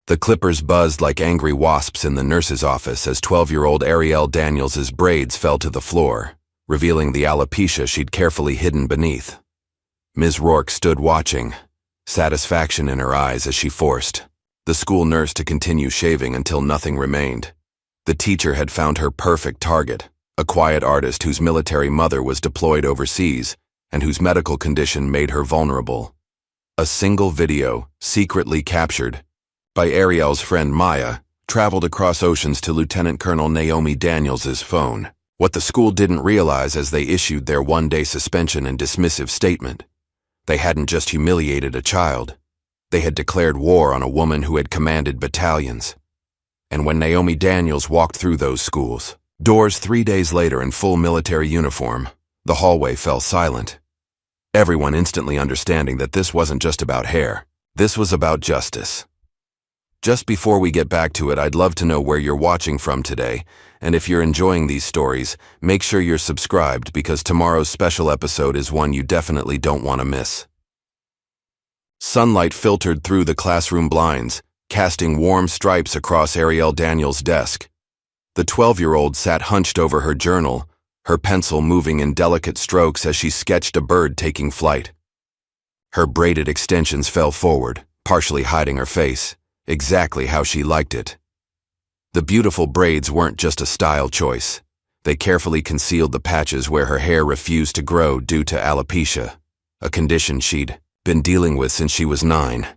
The clippers buzzed like angry wasps in the nurse's office as 12-year-old Ariel Daniels's braids fell to the floor, revealing the alopecia she'd carefully hidden beneath. Ms. Rourke stood watching, satisfaction in her eyes as she forced the school nurse to continue shaving until nothing remained. The teacher had found her perfect target, a quiet artist whose military mother was deployed overseas and whose medical condition made her vulnerable. A single video, secretly captured by Ariel's friend Maya, traveled across oceans to Lieutenant Colonel Naomi Daniels's phone. What the school didn't realize as they issued their one-day suspension and dismissive statement: they hadn't just humiliated a child, they had declared war on a woman who had commanded battalions. And when Naomi Daniels walked through those schools, doors 3 days later in full military uniform, the hallway fell silent. Everyone instantly understanding that this wasn't just about hair, this was about justice. Just before we get back to it, I'd love to know where you're watching from today, and if you're enjoying these stories, make sure you're subscribed because tomorrow's special episode is one you definitely don't want to miss. Sunlight filtered through the classroom blinds, casting warm stripes across Ariel Daniels' desk. The 12-year-old sat hunched over her journal, her pencil moving in delicate strokes as she sketched a bird taking flight. Her braided extensions fell forward, partially hiding her face, exactly how she liked it. The beautiful braids weren't just a style choice. They carefully concealed the patches where her hair refused to grow due to alopecia, a condition she'd been dealing with since she was 9.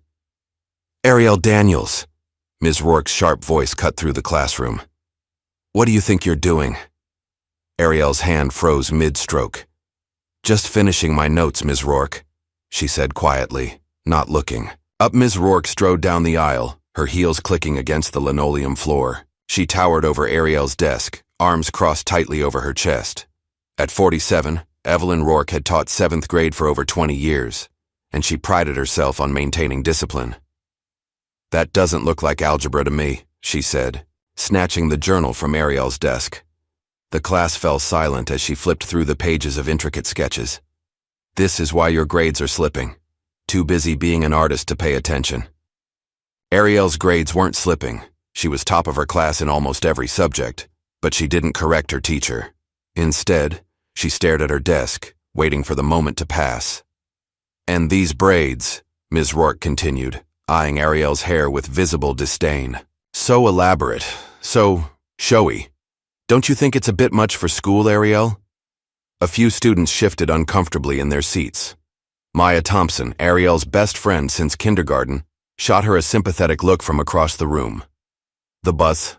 "Ariel Daniels," Ms. Rourke's sharp voice cut through the classroom. "What do you think you're doing?" Ariel's hand froze mid-stroke. "Just finishing my notes, Ms. Rourke," she said quietly, not looking up. Ms. Rourke strode down the aisle, her heels clicking against the linoleum floor. She towered over Ariel's desk, arms crossed tightly over her chest. At 47, Evelyn Rourke had taught 7th grade for over 20 years, and she prided herself on maintaining discipline. "That doesn't look like algebra to me," she said, snatching the journal from Ariel's desk. The class fell silent as she flipped through the pages of intricate sketches. "This is why your grades are slipping. Too busy being an artist to pay attention." Ariel's grades weren't slipping. She was top of her class in almost every subject, but she didn't correct her teacher. Instead, she stared at her desk, waiting for the moment to pass. "And these braids," Ms. Rourke continued, eyeing Ariel's hair with visible disdain. "So elaborate, so showy. Don't you think it's a bit much for school, Ariel?" A few students shifted uncomfortably in their seats. Maya Thompson, Ariel's best friend since kindergarten, shot her a sympathetic look from across the room. The bus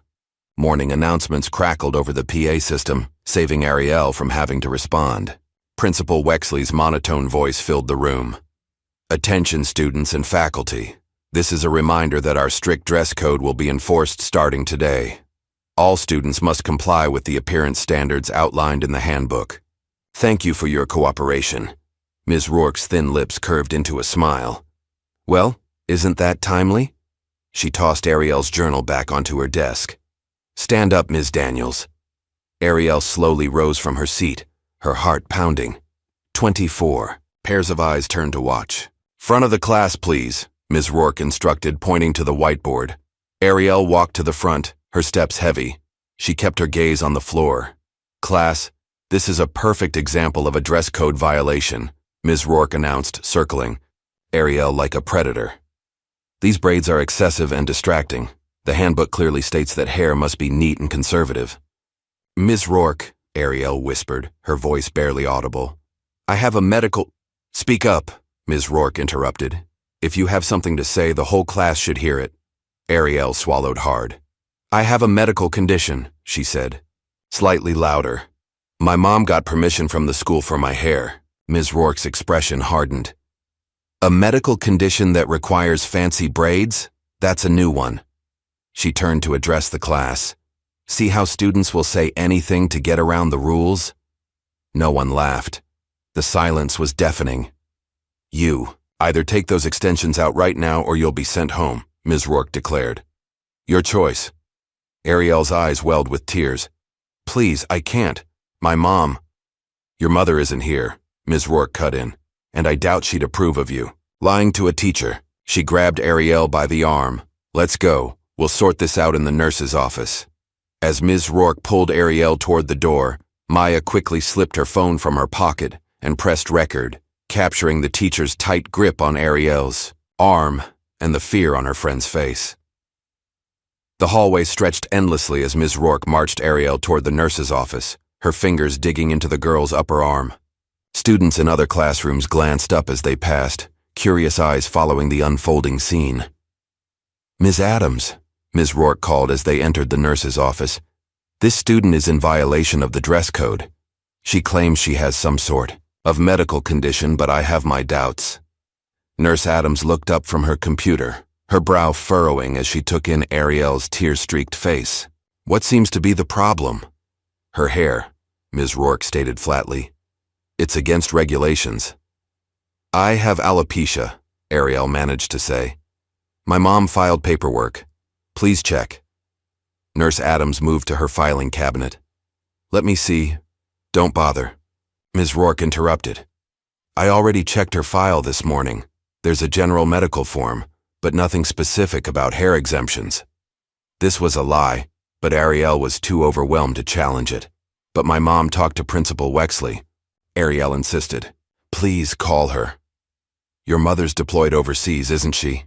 morning announcements crackled over the PA system, saving Ariel from having to respond. Principal Wexley's monotone voice filled the room. "Attention students and faculty. This is a reminder that our strict dress code will be enforced starting today. All students must comply with the appearance standards outlined in the handbook. Thank you for your cooperation." Ms. Rourke's thin lips curved into a smile. "Well, isn't that timely?" She tossed Ariel's journal back onto her desk. "Stand up, Ms. Daniels." Ariel slowly rose from her seat, her heart pounding. 24. Pairs of eyes turned to watch. "Front of the class, please," Ms. Rourke instructed, pointing to the whiteboard. Ariel walked to the front, her steps heavy. She kept her gaze on the floor. "Class, this is a perfect example of a dress code violation," Ms. Rourke announced, circling Ariel like a predator. "These braids are excessive and distracting. The handbook clearly states that hair must be neat and conservative." "Ms. Rourke," Ariel whispered, her voice barely audible. "I have a medical—" "Speak up," Ms. Rourke interrupted. "If you have something to say, the whole class should hear it." Ariel swallowed hard. "I have a medical condition," she said, slightly louder. "My mom got permission from the school for my hair." Ms. Rourke's expression hardened. "A medical condition that requires fancy braids? That's a new one." She turned to address the class. "See how students will say anything to get around the rules?" No one laughed. The silence was deafening. "You, either take those extensions out right now or you'll be sent home," Ms. Rourke declared. "Your choice." Ariel's eyes welled with tears. "Please, I can't. My mom—" "Your mother isn't here," Ms. Rourke cut in, "and I doubt she'd approve of you lying to a teacher." She grabbed Ariel by the arm. Let's go. We'll sort this out in the nurse's office. As Ms. Rourke pulled Ariel toward the door, Maya quickly slipped her phone from her pocket and pressed record, capturing the teacher's tight grip on Ariel's arm and the fear on her friend's face. The hallway stretched endlessly as Ms. Rourke marched Ariel toward the nurse's office, her fingers digging into the girl's upper arm. Students in other classrooms glanced up as they passed, curious eyes following the unfolding scene. "Ms. Adams," Ms. Rourke called as they entered the nurse's office. "This student is in violation of the dress code. She claims she has some sort of medical condition, but I have my doubts." Nurse Adams looked up from her computer, her brow furrowing as she took in Ariel's tear-streaked face. "What seems to be the problem?" "Her hair," Ms. Rourke stated flatly. "It's against regulations." "I have alopecia," Ariel managed to say. "My mom filed paperwork. Please check." Nurse Adams moved to her filing cabinet. "Let me see." "Don't bother." Ms. Rourke interrupted. "I already checked her file this morning. There's a general medical form, but nothing specific about hair exemptions." This was a lie, but Ariel was too overwhelmed to challenge it. "But my mom talked to Principal Wexley," Ariel insisted. "Please call her." "Your mother's deployed overseas, isn't she?"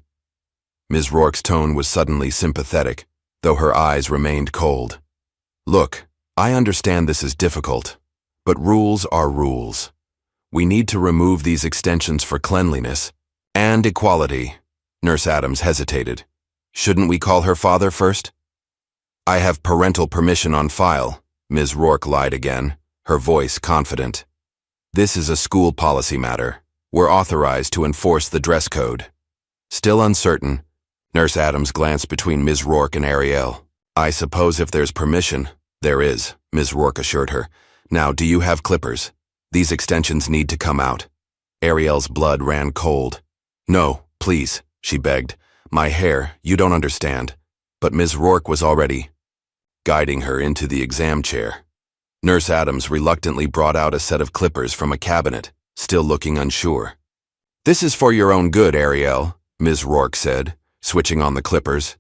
Ms. Rourke's tone was suddenly sympathetic, though her eyes remained cold. "Look, I understand this is difficult, but rules are rules. We need to remove these extensions for cleanliness and equality." Nurse Adams hesitated. "Shouldn't we call her father first?" "I have parental permission on file," Ms. Rourke lied again, her voice confident. "This is a school policy matter. We're authorized to enforce the dress code." Still uncertain, Nurse Adams glanced between Ms. Rourke and Ariel. "I suppose if there's permission, there is," Ms. Rourke assured her. "Now, do you have clippers? These extensions need to come out." Ariel's blood ran cold. "No, please," she begged. "My hair, you don't understand." But Ms. Rourke was already guiding her into the exam chair. Nurse Adams reluctantly brought out a set of clippers from a cabinet, still looking unsure. "This is for your own good, Ariel," Ms. Rourke said, switching on the clippers.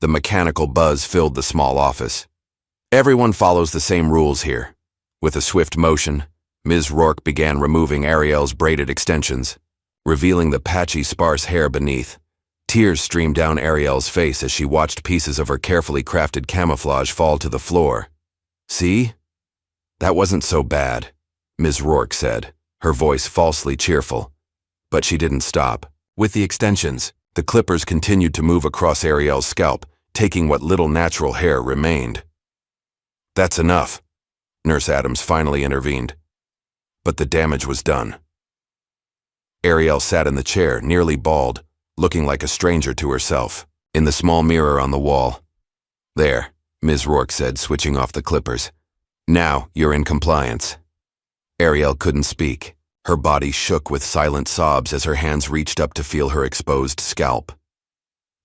The mechanical buzz filled the small office. "Everyone follows the same rules here." With a swift motion, Ms. Rourke began removing Ariel's braided extensions, revealing the patchy, sparse hair beneath. Tears streamed down Ariel's face as she watched pieces of her carefully crafted camouflage fall to the floor. "See? That wasn't so bad," Ms. Rourke said, her voice falsely cheerful. But she didn't stop. With the extensions, the clippers continued to move across Ariel's scalp, taking what little natural hair remained. "That's enough," Nurse Adams finally intervened. But the damage was done. Ariel sat in the chair, nearly bald, looking like a stranger to herself, in the small mirror on the wall. "There," Ms. Rourke said, switching off the clippers. "Now you're in compliance." Ariel couldn't speak. Her body shook with silent sobs as her hands reached up to feel her exposed scalp.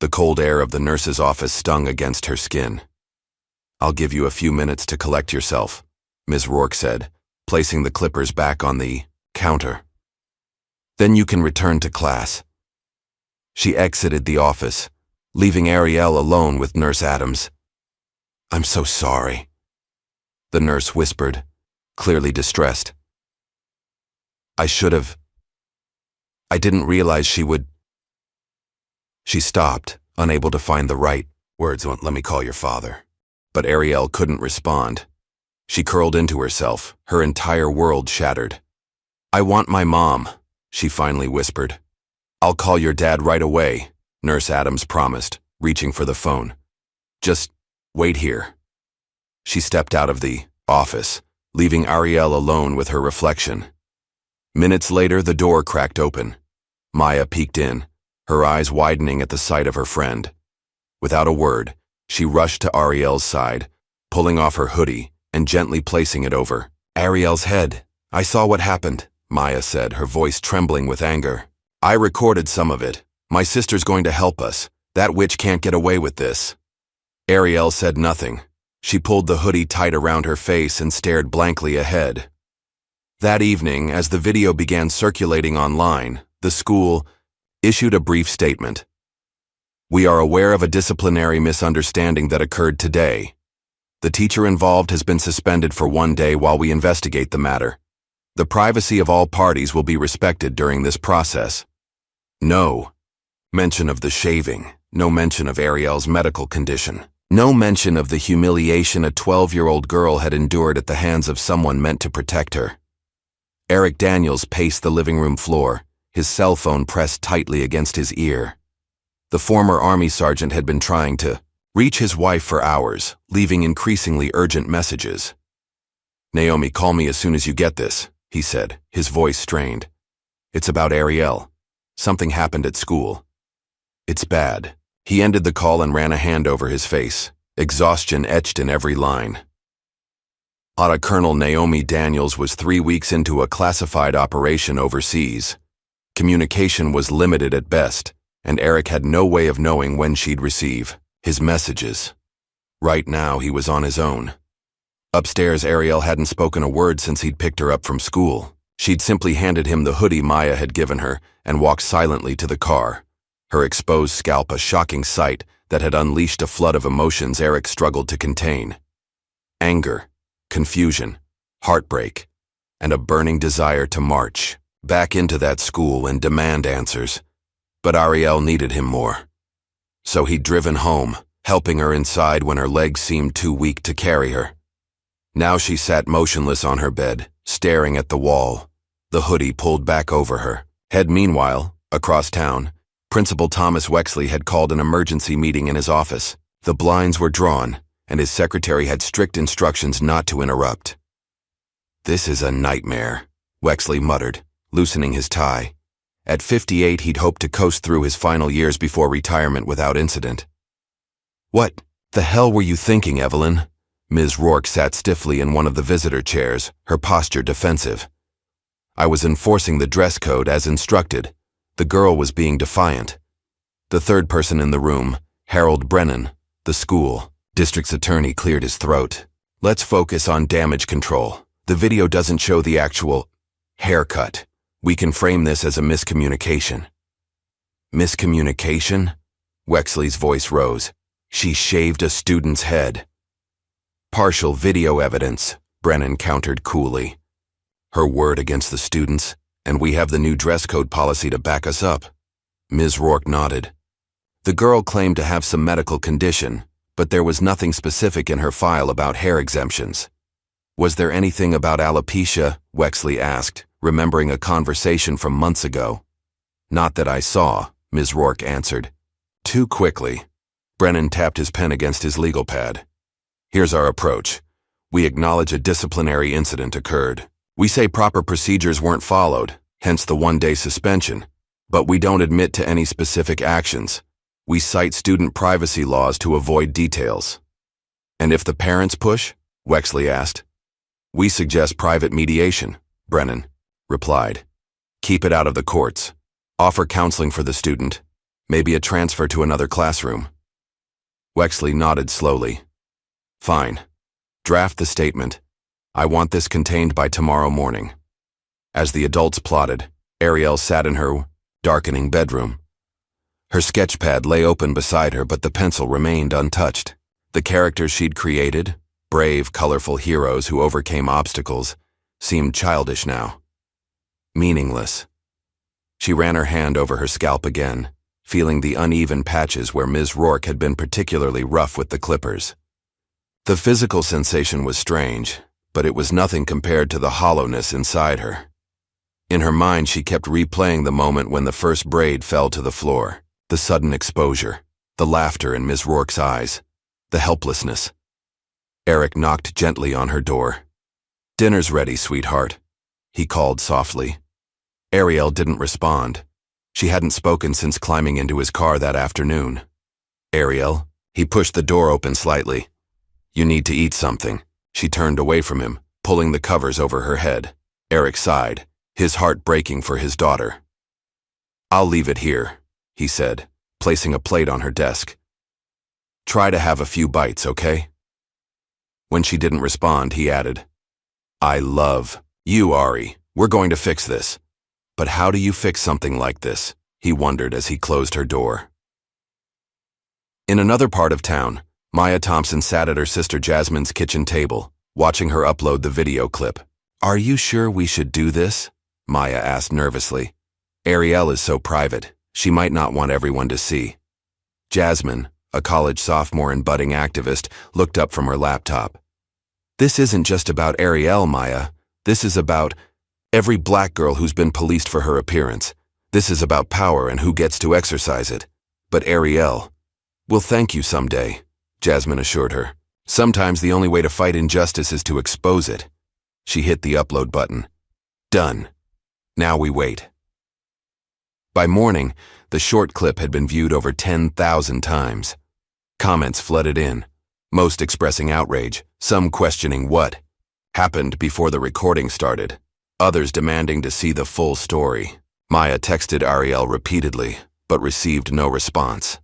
The cold air of the nurse's office stung against her skin. "I'll give you a few minutes to collect yourself," Ms. Rourke said, placing the clippers back on the counter. "Then you can return to class." She exited the office, leaving Ariel alone with Nurse Adams. "I'm so sorry," the nurse whispered, clearly distressed. I didn't realize she would." She stopped, unable to find the right words. "Let me call your father." But Ariel couldn't respond. She curled into herself, her entire world shattered. "I want my mom," she finally whispered. "I'll call your dad right away," Nurse Adams promised, reaching for the phone. "Just wait here." She stepped out of the office, leaving Ariel alone with her reflection. Minutes later, the door cracked open. Maya peeked in, her eyes widening at the sight of her friend. Without a word, she rushed to Ariel's side, pulling off her hoodie and gently placing it over Ariel's head. "I saw what happened," Maya said, her voice trembling with anger. "I recorded some of it. My sister's going to help us. That witch can't get away with this." Ariel said nothing. She pulled the hoodie tight around her face and stared blankly ahead. That evening, as the video began circulating online, the school issued a brief statement. We are aware of a disciplinary misunderstanding that occurred today. The teacher involved has been suspended for 1 day while we investigate the matter. The privacy of all parties will be respected during this process. No mention of the shaving, no mention of Ariel's medical condition, no mention of the humiliation a 12-year-old girl had endured at the hands of someone meant to protect her. Eric Daniels paced the living room floor, his cell phone pressed tightly against his ear. The former Army sergeant had been trying to reach his wife for hours, leaving increasingly urgent messages. "Naomi, call me as soon as you get this," he said, his voice strained. "It's about Ariel. Something happened at school. It's bad." He ended the call and ran a hand over his face, exhaustion etched in every line. Colonel Naomi Daniels was 3 weeks into a classified operation overseas. Communication was limited at best, and Eric had no way of knowing when she'd receive his messages. Right now, he was on his own. Upstairs, Ariel hadn't spoken a word since he'd picked her up from school. She'd simply handed him the hoodie Maya had given her and walked silently to the car, her exposed scalp a shocking sight that had unleashed a flood of emotions Eric struggled to contain. Anger, confusion, heartbreak, and a burning desire to march back into that school and demand answers. But Ariel needed him more. So he'd driven home, helping her inside when her legs seemed too weak to carry her. Now she sat motionless on her bed, staring at the wall, the hoodie pulled back over her head. Meanwhile, across town, Principal Thomas Wexley had called an emergency meeting in his office. The blinds were drawn, and his secretary had strict instructions not to interrupt. "This is a nightmare," Wexley muttered, loosening his tie. At 58, he'd hoped to coast through his final years before retirement without incident. "What the hell were you thinking, Evelyn?" Ms. Rourke sat stiffly in one of the visitor chairs, her posture defensive. "I was enforcing the dress code as instructed." The girl was being defiant. The third person in the room, Harold Brennan, the school district's attorney, cleared his throat. "Let's focus on damage control. The video doesn't show the actual haircut. We can frame this as a miscommunication." "Miscommunication?" Wexley's voice rose. "She shaved a student's head." "Partial video evidence," Brennan countered coolly. "Her word against the students, and we have the new dress code policy to back us up." Ms. Rourke nodded. "The girl claimed to have some medical condition, but there was nothing specific in her file about hair exemptions." "Was there anything about alopecia?" Wexley asked, remembering a conversation from months ago. "Not that I saw," Ms. Rourke answered. "Too quickly." Brennan tapped his pen against his legal pad. "Here's our approach. We acknowledge a disciplinary incident occurred. We say proper procedures weren't followed, hence the 1-day suspension, but we don't admit to any specific actions. We cite student privacy laws to avoid details." "And if the parents push?" Wexley asked. "We suggest private mediation," Brennan replied. "Keep it out of the courts. Offer counseling for the student, maybe a transfer to another classroom." Wexley nodded slowly. "Fine. Draft the statement. I want this contained by tomorrow morning." As the adults plotted, Ariel sat in her darkening bedroom. Her sketchpad lay open beside her, but the pencil remained untouched. The characters she'd created, brave, colorful heroes who overcame obstacles, seemed childish now. Meaningless. She ran her hand over her scalp again, feeling the uneven patches where Ms. Rourke had been particularly rough with the clippers. The physical sensation was strange, but it was nothing compared to the hollowness inside her. In her mind, she kept replaying the moment when the first braid fell to the floor, the sudden exposure, the laughter in Ms. Rourke's eyes, the helplessness. Eric knocked gently on her door. "Dinner's ready, sweetheart," he called softly. Ariel didn't respond. She hadn't spoken since climbing into his car that afternoon. "Ariel," he pushed the door open slightly. "You need to eat something." She turned away from him, pulling the covers over her head. Eric sighed, his heart breaking for his daughter. "I'll leave it here," he said, placing a plate on her desk. "Try to have a few bites, okay?" When she didn't respond, he added, "I love you, Ari. We're going to fix this." "But how do you fix something like this?" he wondered as he closed her door. In another part of town, Maya Thompson sat at her sister Jasmine's kitchen table, watching her upload the video clip. "Are you sure we should do this?" Maya asked nervously. "Ariel is so private, she might not want everyone to see." Jasmine, a college sophomore and budding activist, looked up from her laptop. "This isn't just about Ariel, Maya. This is about every black girl who's been policed for her appearance. This is about power and who gets to exercise it. But Ariel will thank you someday," Jasmine assured her. "Sometimes the only way to fight injustice is to expose it." She hit the upload button. Done. Now we wait. By morning, the short clip had been viewed over 10,000 times. Comments flooded in, most expressing outrage, some questioning what happened before the recording started, others demanding to see the full story. Maya texted Ariel repeatedly, but received no response.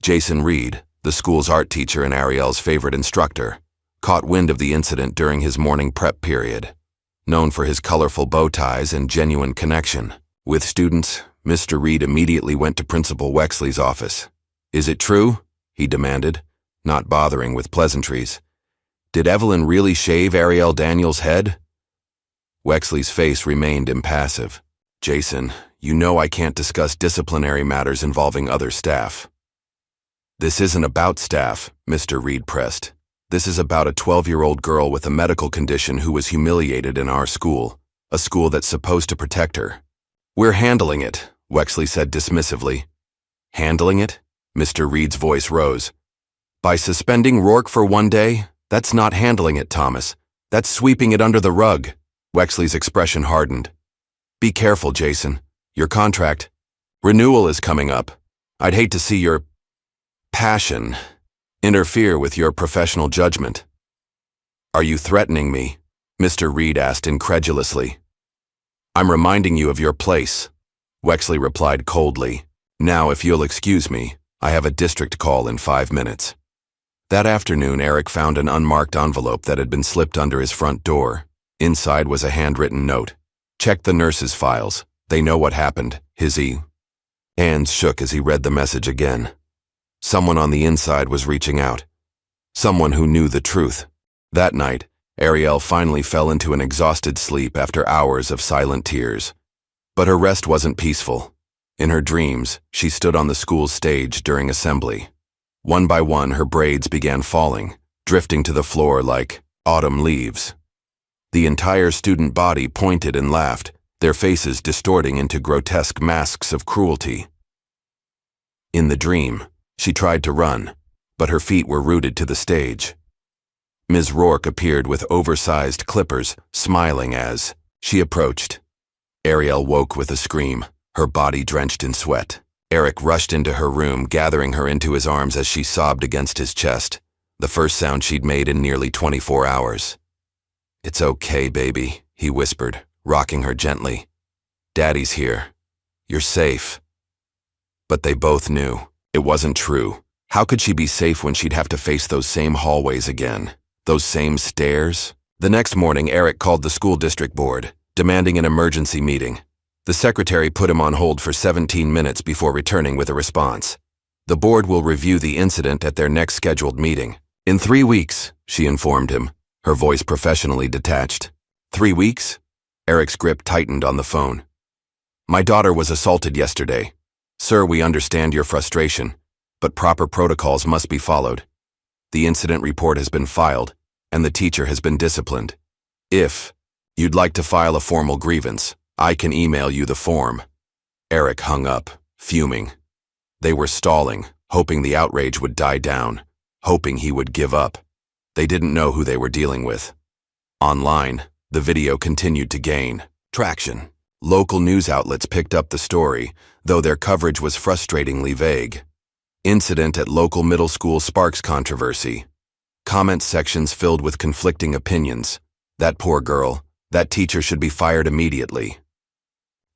Jason Reed, the school's art teacher and Ariel's favorite instructor, caught wind of the incident during his morning prep period. Known for his colorful bow ties and genuine connection with students, Mr. Reed immediately went to Principal Wexley's office. "Is it true?" he demanded, not bothering with pleasantries. "Did Evelyn really shave Ariel Daniels' head?" Wexley's face remained impassive. "Jason, you know I can't discuss disciplinary matters involving other staff." "This isn't about staff," Mr. Reed pressed. "This is about a 12-year-old girl with a medical condition who was humiliated in our school, a school that's supposed to protect her." "We're handling it," Wexley said dismissively. "Handling it?" Mr. Reed's voice rose. "By suspending Rourke for one day? That's not handling it, Thomas. That's sweeping it under the rug." Wexley's expression hardened. "Be careful, Jason. Your contract renewal is coming up. I'd hate to see your passion interfere with your professional judgment." "Are you threatening me?" Mr. Reed asked incredulously. "I'm reminding you of your place," Wexley replied coldly. "Now, if you'll excuse me, I have a district call in 5 minutes." That afternoon, Eric found an unmarked envelope that had been slipped under his front door. Inside was a handwritten note. "Check the nurses' files. They know what happened." His hands shook as he read the message again. Someone on the inside was reaching out. Someone who knew the truth. That night, Ariel finally fell into an exhausted sleep after hours of silent tears. But her rest wasn't peaceful. In her dreams, she stood on the school's stage during assembly. One by one, her braids began falling, drifting to the floor like autumn leaves. The entire student body pointed and laughed, their faces distorting into grotesque masks of cruelty. In the dream, she tried to run, but her feet were rooted to the stage. Ms. Rourke appeared with oversized clippers, smiling as she approached. Ariel woke with a scream, her body drenched in sweat. Eric rushed into her room, gathering her into his arms as she sobbed against his chest, the first sound she'd made in nearly 24 hours. "It's okay, baby," he whispered, rocking her gently. "Daddy's here. You're safe." But they both knew it wasn't true. How could she be safe when she'd have to face those same hallways again? Those same stairs? The next morning, Eric called the school district board, demanding an emergency meeting. The secretary put him on hold for 17 minutes before returning with a response. "The board will review the incident at their next scheduled meeting. In 3 weeks, she informed him, her voice professionally detached. 3 weeks? Eric's grip tightened on the phone. "My daughter was assaulted yesterday. Sir, we understand your frustration, but proper protocols must be followed. The incident report has been filed, and the teacher has been disciplined. If you'd like to file a formal grievance, I can email you the form." Eric hung up, fuming. They were stalling, hoping the outrage would die down, hoping he would give up. They didn't know who they were dealing with. Online, the video continued to gain traction. Local news outlets picked up the story, though their coverage was frustratingly vague. Incident at local middle school sparks controversy. Comment sections filled with conflicting opinions. That poor girl. That teacher should be fired immediately.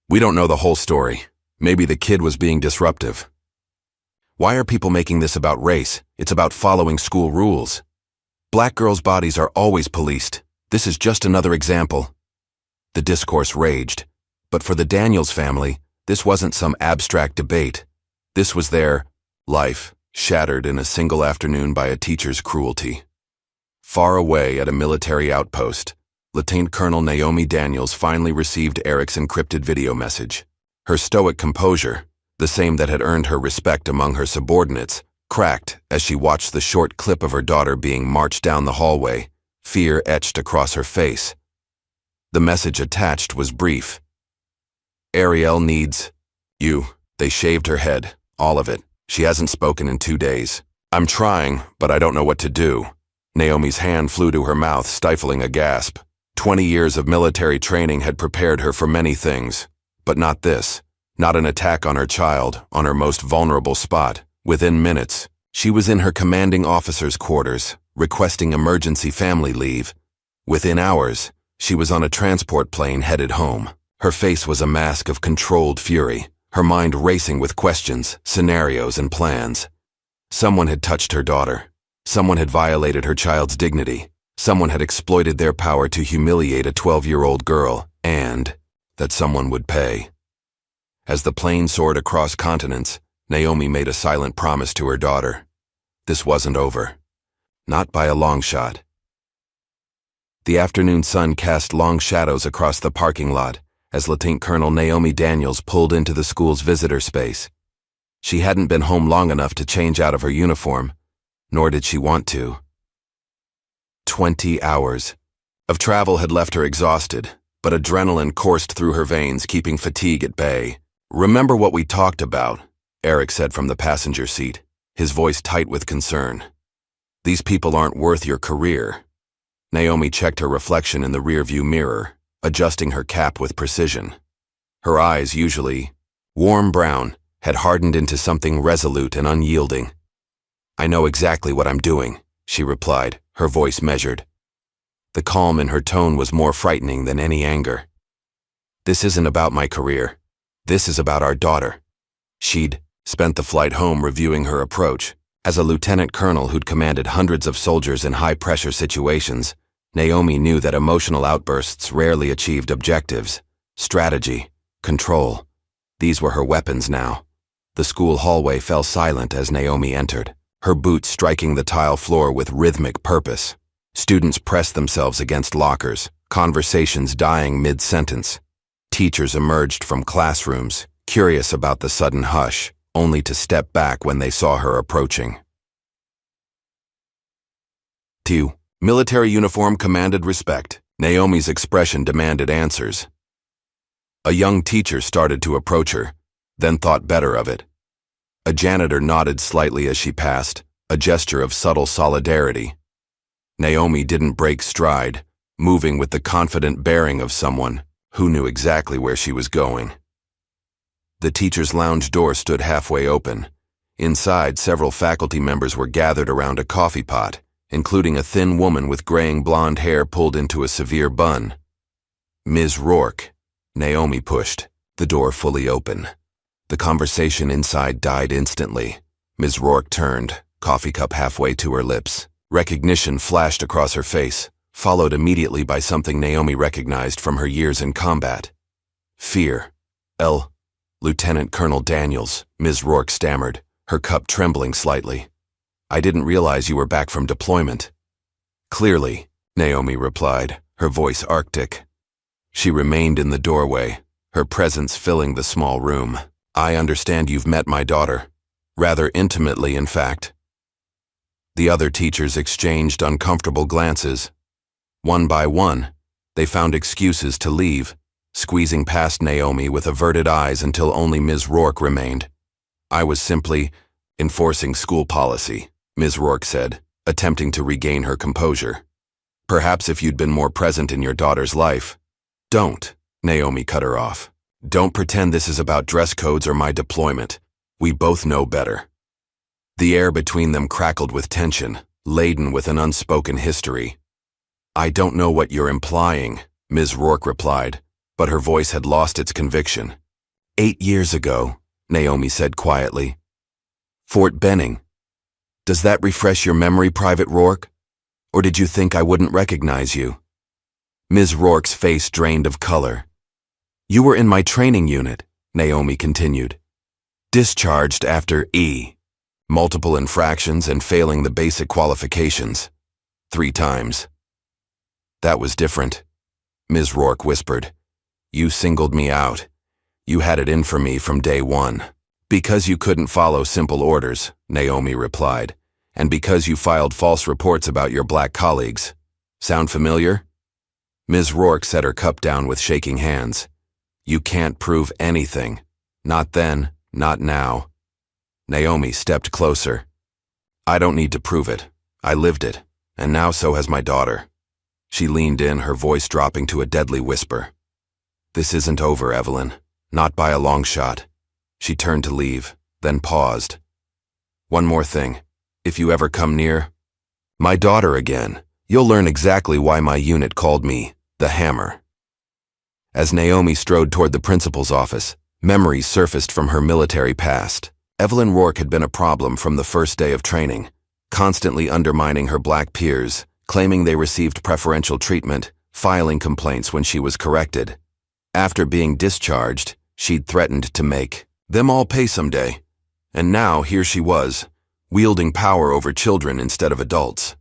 "We don't know the whole story. Maybe the kid was being disruptive." "Why are people making this about race? It's about following school rules. Black girls' bodies are always policed. This is just another example." The discourse raged. But for the Daniels family, this wasn't some abstract debate. This was their life, shattered in a single afternoon by a teacher's cruelty. Far away at a military outpost, Lieutenant Colonel Naomi Daniels finally received Eric's encrypted video message. Her stoic composure, the same that had earned her respect among her subordinates, cracked as she watched the short clip of her daughter being marched down the hallway, fear etched across her face. The message attached was brief. Ariel needs you. They shaved her head, all of it. She hasn't spoken in 2 days. I'm trying, but I don't know what to do. Naomi's hand flew to her mouth, stifling a gasp. 20 years of military training had prepared her for many things, but not this. Not an attack on her child, on her most vulnerable spot. Within minutes, she was in her commanding officer's quarters, requesting emergency family leave. Within hours, she was on a transport plane headed home. Her face was a mask of controlled fury, her mind racing with questions, scenarios, and plans. Someone had touched her daughter. Someone had violated her child's dignity. Someone had exploited their power to humiliate a 12-year-old girl, and that someone would pay. As the plane soared across continents, Naomi made a silent promise to her daughter. This wasn't over. Not by a long shot. The afternoon sun cast long shadows across the parking lot as Lieutenant Colonel Naomi Daniels pulled into the school's visitor space. She hadn't been home long enough to change out of her uniform, nor did she want to. 20 hours of travel had left her exhausted, but adrenaline coursed through her veins, keeping fatigue at bay. "Remember what we talked about," Eric said from the passenger seat, his voice tight with concern. "These people aren't worth your career." Naomi checked her reflection in the rearview mirror, adjusting her cap with precision. Her eyes, usually warm brown, had hardened into something resolute and unyielding. "I know exactly what I'm doing," she replied, her voice measured. The calm in her tone was more frightening than any anger. "This isn't about my career. This is about our daughter." She'd spent the flight home reviewing her approach. As a lieutenant colonel who'd commanded hundreds of soldiers in high-pressure situations, Naomi knew that emotional outbursts rarely achieved objectives. Strategy, control, these were her weapons now. The school hallway fell silent as Naomi entered, her boots striking the tile floor with rhythmic purpose. Students pressed themselves against lockers, conversations dying mid-sentence. Teachers emerged from classrooms, curious about the sudden hush, only to step back when they saw her approaching. 2. Military uniform commanded respect. Naomi's expression demanded answers. A young teacher started to approach her, then thought better of it. A janitor nodded slightly as she passed, a gesture of subtle solidarity. Naomi didn't break stride, moving with the confident bearing of someone who knew exactly where she was going. The teacher's lounge door stood halfway open. Inside, several faculty members were gathered around a coffee pot, including a thin woman with graying blonde hair pulled into a severe bun. "Ms. Rourke," Naomi pushed, the door fully open. The conversation inside died instantly. Ms. Rourke turned, coffee cup halfway to her lips. Recognition flashed across her face, followed immediately by something Naomi recognized from her years in combat. Fear. Lieutenant Colonel Daniels, Ms. Rourke stammered, her cup trembling slightly. "I didn't realize you were back from deployment." "Clearly," Naomi replied, her voice arctic. She remained in the doorway, her presence filling the small room. "I understand you've met my daughter. Rather intimately, in fact." The other teachers exchanged uncomfortable glances. One by one, they found excuses to leave, squeezing past Naomi with averted eyes until only Ms. Rourke remained. "I was simply enforcing school policy," Ms. Rourke said, attempting to regain her composure. "Perhaps if you'd been more present in your daughter's life." "Don't," Naomi cut her off. "Don't pretend this is about dress codes or my deployment. We both know better." The air between them crackled with tension, laden with an unspoken history. "I don't know what you're implying," Ms. Rourke replied, but her voice had lost its conviction. 8 years ago," Naomi said quietly. "Fort Benning. Does that refresh your memory, Private Rourke? Or did you think I wouldn't recognize you?" Ms. Rourke's face drained of color. "You were in my training unit," Naomi continued. "Discharged after multiple infractions, and failing the basic qualifications. 3 times. That was different, Ms. Rourke whispered. You singled me out. You had it in for me from day one. Because you couldn't follow simple orders, Naomi replied, and because you filed false reports about your black colleagues. Sound familiar? Ms. Rourke set her cup down with shaking hands. You can't prove anything. Not then, not now. Naomi stepped closer. I don't need to prove it. I lived it, and now so has my daughter. She leaned in, her voice dropping to a deadly whisper. This isn't over, Evelyn. Not by a long shot. She turned to leave, then paused. One more thing. If you ever come near my daughter again, you'll learn exactly why my unit called me the Hammer. As Naomi strode toward the principal's office, memories surfaced from her military past. Evelyn Rourke had been a problem from the first day of training, constantly undermining her black peers, claiming they received preferential treatment, filing complaints when she was corrected. After being discharged, she'd threatened to make them all pay someday. And now here she was, wielding power over children instead of adults.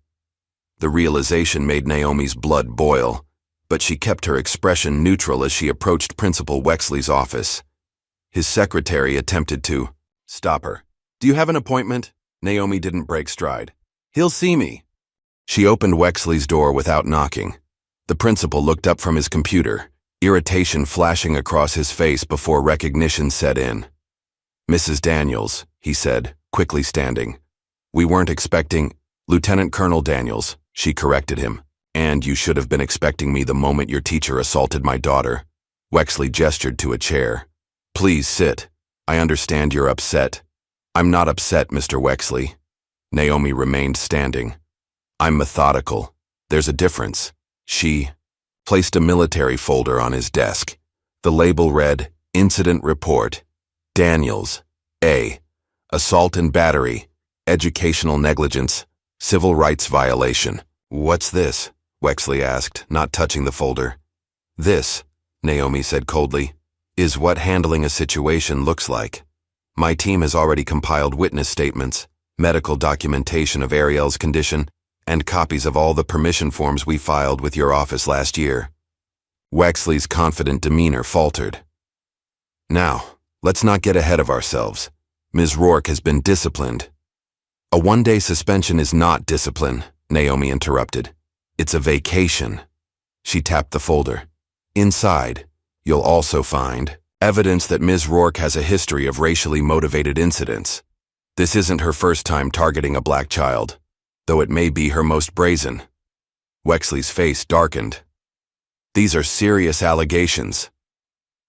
The realization made Naomi's blood boil, but she kept her expression neutral as she approached Principal Wexley's office. His secretary attempted to stop her. Do you have an appointment? Naomi didn't break stride. He'll see me. She opened Wexley's door without knocking. The principal looked up from his computer, irritation flashing across his face before recognition set in. Mrs. Daniels, he said, quickly standing. We weren't expecting Lieutenant Colonel Daniels, she corrected him. And you should have been expecting me the moment your teacher assaulted my daughter. Wexley gestured to a chair. Please sit. I understand you're upset. I'm not upset, Mr. Wexley. Naomi remained standing. I'm methodical. There's a difference. She placed a military folder on his desk. The label read, Incident Report. Daniels, A. Assault and battery, educational negligence, civil rights violation. What's this? Wexley asked, not touching the folder. This, Naomi said coldly, is what handling a situation looks like. My team has already compiled witness statements, medical documentation of Ariel's condition, and copies of all the permission forms we filed with your office last year. Wexley's confident demeanor faltered. Now, let's not get ahead of ourselves. Ms. Rourke has been disciplined. A 1-day suspension is not discipline, Naomi interrupted. It's a vacation. She tapped the folder. Inside, you'll also find evidence that Ms. Rourke has a history of racially motivated incidents. This isn't her first time targeting a black child, though it may be her most brazen. Wexley's face darkened. These are serious allegations.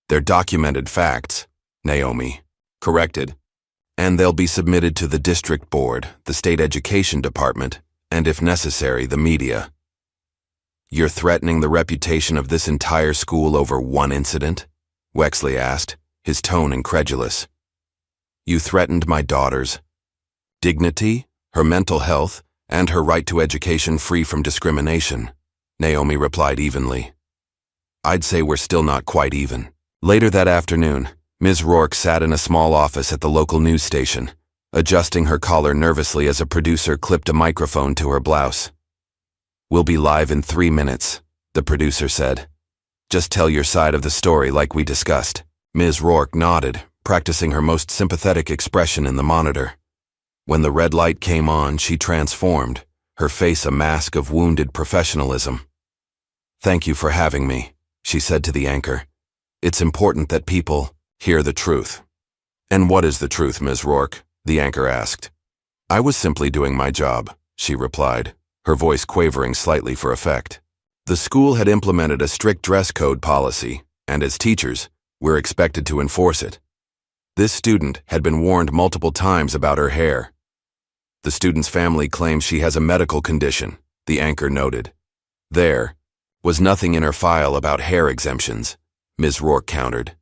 They're documented facts, Naomi corrected, and they'll be submitted to the district board, the state education department, and if necessary, the media. You're threatening the reputation of this entire school over one incident? Wexley asked, his tone incredulous. You threatened my daughter's dignity, her mental health, and her right to education free from discrimination, Naomi replied evenly. I'd say we're still not quite even. Later that afternoon, Ms. Rourke sat in a small office at the local news station, adjusting her collar nervously as a producer clipped a microphone to her blouse. We'll be live in 3 minutes, the producer said. Just tell your side of the story like we discussed. Ms. Rourke nodded, practicing her most sympathetic expression in the monitor. When the red light came on, she transformed, her face a mask of wounded professionalism. Thank you for having me, she said to the anchor. It's important that people hear the truth. And what is the truth, Ms. Rourke? The anchor asked. I was simply doing my job, she replied, her voice quavering slightly for effect. The school had implemented a strict dress code policy, and as teachers, we're expected to enforce it. This student had been warned multiple times about her hair. The student's family claims she has a medical condition, the anchor noted. There was nothing in her file about hair exemptions, Ms. Rourke countered.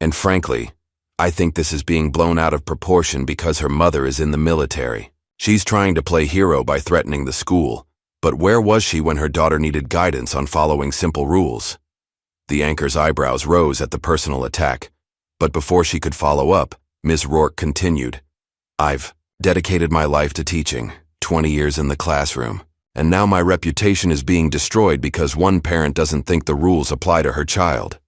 And frankly, I think this is being blown out of proportion because her mother is in the military. She's trying to play hero by threatening the school, but where was she when her daughter needed guidance on following simple rules? The anchor's eyebrows rose at the personal attack, but before she could follow up, Ms. Rourke continued. I've Dedicated my life to teaching, 20 years in the classroom, and now my reputation is being destroyed because one parent doesn't think the rules apply to her child.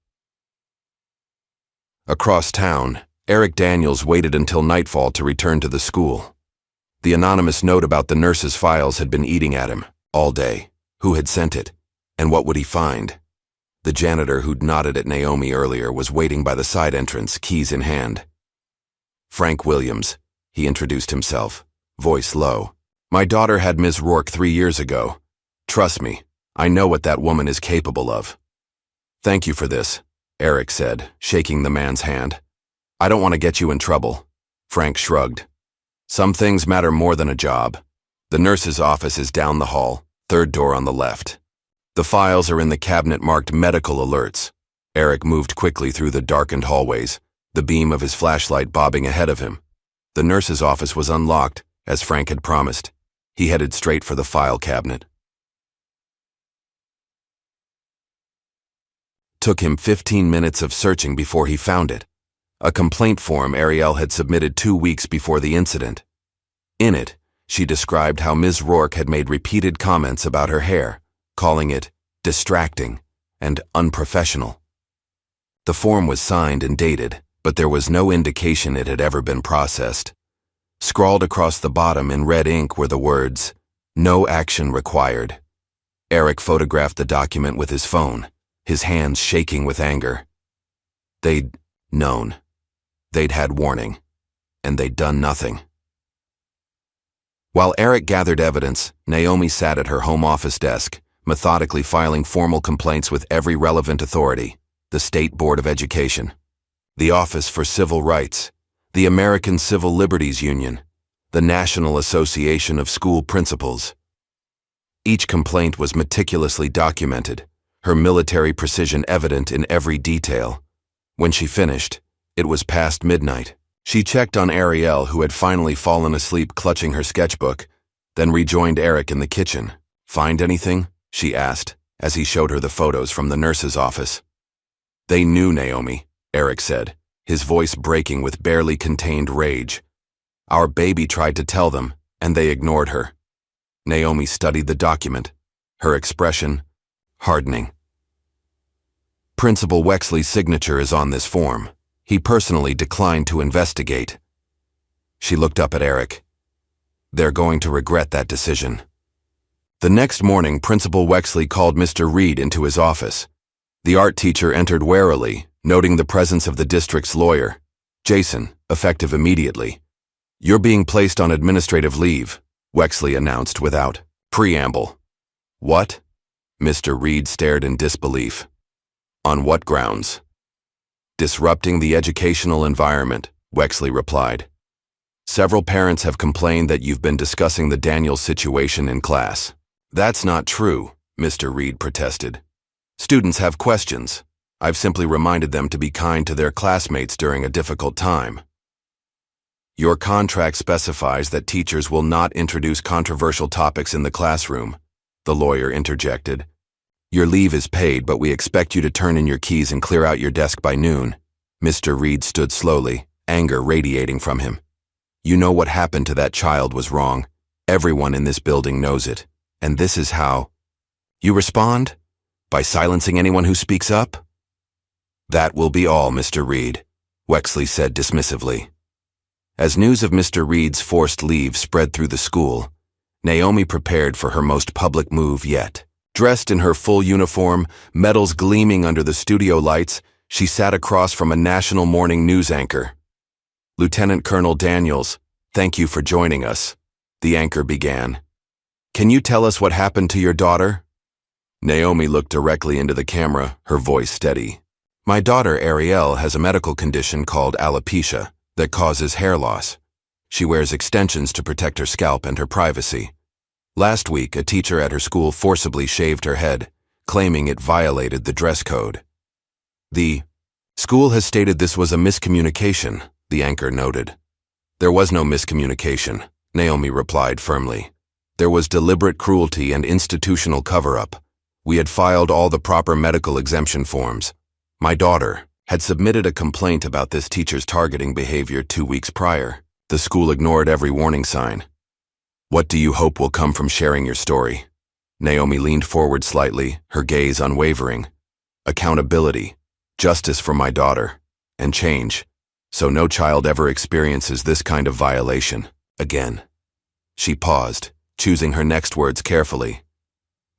Across town, Eric Daniels waited until nightfall to return to the school. The anonymous note about the nurse's files had been eating at him all day. Who had sent it? And what would he find? The janitor who'd nodded at Naomi earlier was waiting by the side entrance, keys in hand. Frank Williams, he introduced himself, voice low. My daughter had Ms. Rourke 3 years ago. Trust me, I know what that woman is capable of. Thank you for this, Eric said, shaking the man's hand. I don't want to get you in trouble. Frank shrugged. Some things matter more than a job. The nurse's office is down the hall, third door on the left. The files are in the cabinet marked medical alerts. Eric moved quickly through the darkened hallways, the beam of his flashlight bobbing ahead of him. The nurse's office was unlocked, as Frank had promised. He headed straight for the file cabinet. Took him 15 minutes of searching before he found it. A complaint form Ariel had submitted 2 weeks before the incident. In it, she described how Ms. Rourke had made repeated comments about her hair, calling it distracting and unprofessional. The form was signed and dated, but there was no indication it had ever been processed. Scrawled across the bottom in red ink were the words, "No action required." Eric photographed the document with his phone, his hands shaking with anger. They'd known. They'd had warning, and they'd done nothing. While Eric gathered evidence, Naomi sat at her home office desk, methodically filing formal complaints with every relevant authority: the State Board of Education, the Office for Civil Rights, the American Civil Liberties Union, the National Association of School Principals. Each complaint was meticulously documented, her military precision evident in every detail. When she finished, it was past midnight. She checked on Ariel, who had finally fallen asleep clutching her sketchbook, then rejoined Eric in the kitchen. Find anything? She asked, as he showed her the photos from the nurse's office. They knew Naomi, Eric said, his voice breaking with barely contained rage. Our baby tried to tell them, and they ignored her. Naomi studied the document, her expression hardening. Principal Wexley's signature is on this form. He personally declined to investigate. She looked up at Eric. They're going to regret that decision. The next morning, Principal Wexley called Mr. Reed into his office. The art teacher entered warily, noting the presence of the district's lawyer, Jason, effective immediately. You're being placed on administrative leave, Wexley announced without preamble. What? Mr. Reed stared in disbelief. On what grounds? Disrupting the educational environment, Wexley replied. Several parents have complained that you've been discussing the Daniels situation in class. That's not true, Mr. Reed protested. Students have questions. I've simply reminded them to be kind to their classmates during a difficult time. Your contract specifies that teachers will not introduce controversial topics in the classroom, the lawyer interjected. Your leave is paid, but we expect you to turn in your keys and clear out your desk by noon. Mr. Reed stood slowly, anger radiating from him. You know what happened to that child was wrong. Everyone in this building knows it. And this is how you respond? By silencing anyone who speaks up? That will be all, Mr. Reed, Wexley said dismissively. As news of Mr. Reed's forced leave spread through the school, Naomi prepared for her most public move yet. Dressed in her full uniform, medals gleaming under the studio lights, she sat across from a national morning news anchor. Lieutenant Colonel Daniels, thank you for joining us, the anchor began. Can you tell us what happened to your daughter? Naomi looked directly into the camera, her voice steady. My daughter, Ariel, has a medical condition called alopecia that causes hair loss. She wears extensions to protect her scalp and her privacy. Last week, a teacher at her school forcibly shaved her head, claiming it violated the dress code. The school has stated this was a miscommunication, the anchor noted. There was no miscommunication, Naomi replied firmly. There was deliberate cruelty and institutional cover-up. We had filed all the proper medical exemption forms. My daughter had submitted a complaint about this teacher's targeting behavior 2 weeks prior. The school ignored every warning sign. What do you hope will come from sharing your story? Naomi leaned forward slightly, her gaze unwavering. Accountability, justice for my daughter, and change, so no child ever experiences this kind of violation again. She paused, choosing her next words carefully.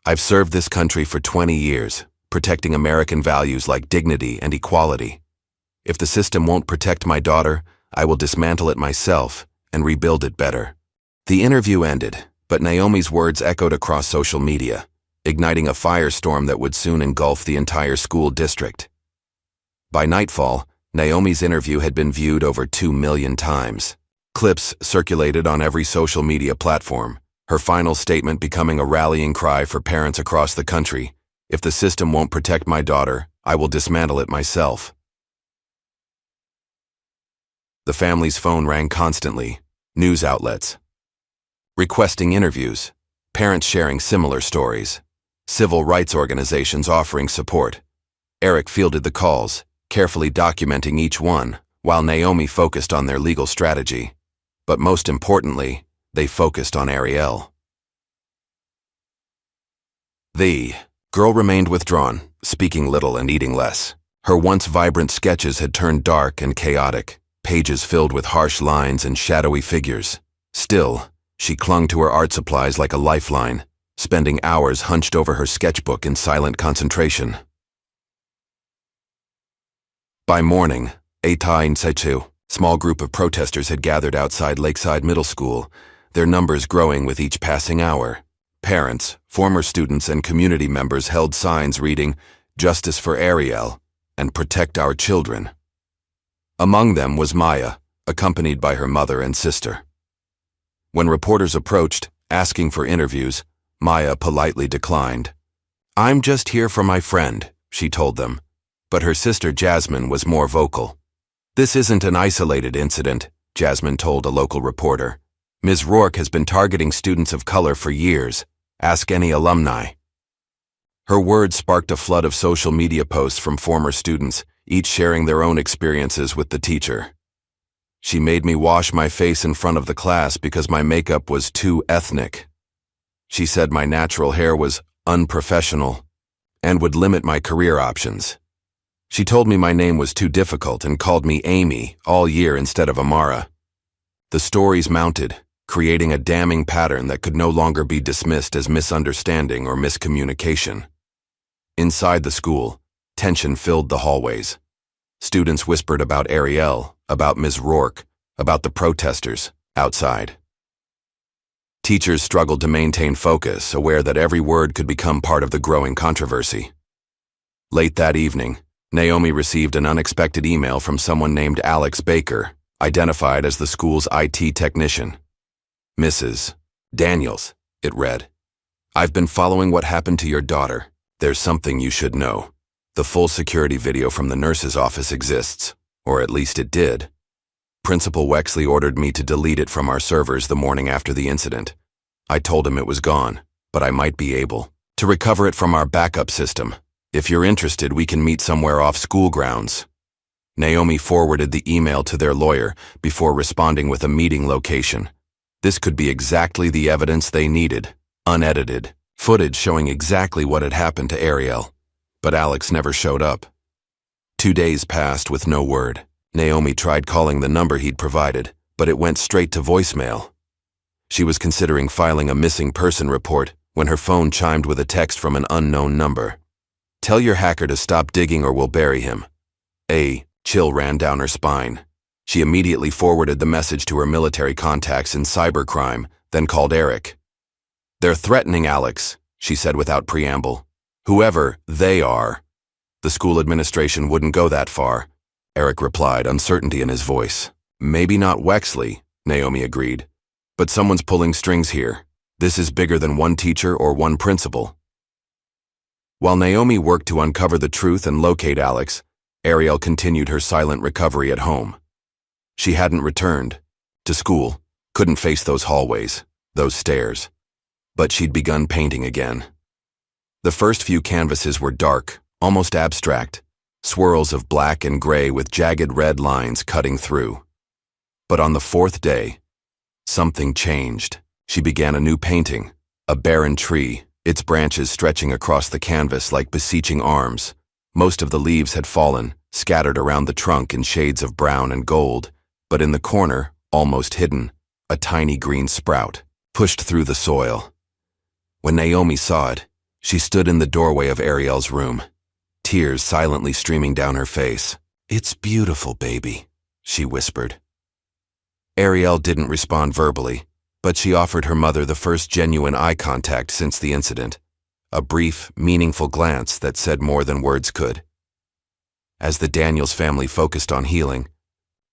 I've served this country for 20 years, protecting American values like dignity and equality. If the system won't protect my daughter, I will dismantle it myself and rebuild it better. The interview ended, but Naomi's words echoed across social media, igniting a firestorm that would soon engulf the entire school district. By nightfall, Naomi's interview had been viewed over 2 million times. Clips circulated on every social media platform, her final statement becoming a rallying cry for parents across the country. If the system won't protect my daughter, I will dismantle it myself. The family's phone rang constantly, news outlets requesting interviews, parents sharing similar stories, civil rights organizations offering support. Eric fielded the calls, carefully documenting each one, while Naomi focused on their legal strategy. But most importantly, they focused on Ariel. The girl remained withdrawn, speaking little and eating less. Her once vibrant sketches had turned dark and chaotic, pages filled with harsh lines and shadowy figures. Still, she clung to her art supplies like a lifeline, spending hours hunched over her sketchbook in silent concentration. By morning, a small group of protesters had gathered outside Lakeside Middle School, their numbers growing with each passing hour. Parents, former students, and community members held signs reading, "Justice for Ariel," and "Protect our children." Among them was Maya, accompanied by her mother and sister. When reporters approached, asking for interviews, Maya politely declined. "I'm just here for my friend," she told them. But her sister Jasmine was more vocal. "This isn't an isolated incident," Jasmine told a local reporter. "Ms. Rourke has been targeting students of color for years. Ask any alumni." Her words sparked a flood of social media posts from former students, each sharing their own experiences with the teacher. "She made me wash my face in front of the class because my makeup was too ethnic. She said my natural hair was unprofessional and would limit my career options. She told me my name was too difficult and called me Amy all year instead of Amara." The stories mounted, creating a damning pattern that could no longer be dismissed as misunderstanding or miscommunication. Inside the school, tension filled the hallways. Students whispered about Ariel, about Ms. Rourke, about the protesters outside. Teachers struggled to maintain focus, aware that every word could become part of the growing controversy. Late that evening, Naomi received an unexpected email from someone named Alex Baker, identified as the school's IT technician. "Mrs. Daniels," it read. "I've been following what happened to your daughter. There's something you should know. The full security video from the nurse's office exists, or at least it did. Principal Wexley ordered me to delete it from our servers the morning after the incident. I told him it was gone, but I might be able to recover it from our backup system. If you're interested, we can meet somewhere off school grounds." Naomi forwarded the email to their lawyer before responding with a meeting location. This could be exactly the evidence they needed, unedited, footage showing exactly what had happened to Ariel. But Alex never showed up. 2 days passed with no word. Naomi tried calling the number he'd provided, but it went straight to voicemail. She was considering filing a missing person report when her phone chimed with a text from an unknown number. "Tell your hacker to stop digging or we'll bury him." A chill ran down her spine. She immediately forwarded the message to her military contacts in cybercrime, then called Eric. "They're threatening Alex," she said without preamble. "Whoever they are." "The school administration wouldn't go that far," Eric replied, uncertainty in his voice. "Maybe not Wexley," Naomi agreed. "But someone's pulling strings here. This is bigger than one teacher or one principal." While Naomi worked to uncover the truth and locate Alex, Ariel continued her silent recovery at home. She hadn't returned to school, couldn't face those hallways, those stairs. But she'd begun painting again. The first few canvases were dark, almost abstract, swirls of black and gray with jagged red lines cutting through. But on the fourth day, something changed. She began a new painting, a barren tree, its branches stretching across the canvas like beseeching arms. Most of the leaves had fallen, scattered around the trunk in shades of brown and gold, but in the corner, almost hidden, a tiny green sprout pushed through the soil. When Naomi saw it, she stood in the doorway of Ariel's room, tears silently streaming down her face. "It's beautiful, baby," she whispered. Ariel didn't respond verbally, but she offered her mother the first genuine eye contact since the incident, a brief, meaningful glance that said more than words could. As the Daniels family focused on healing,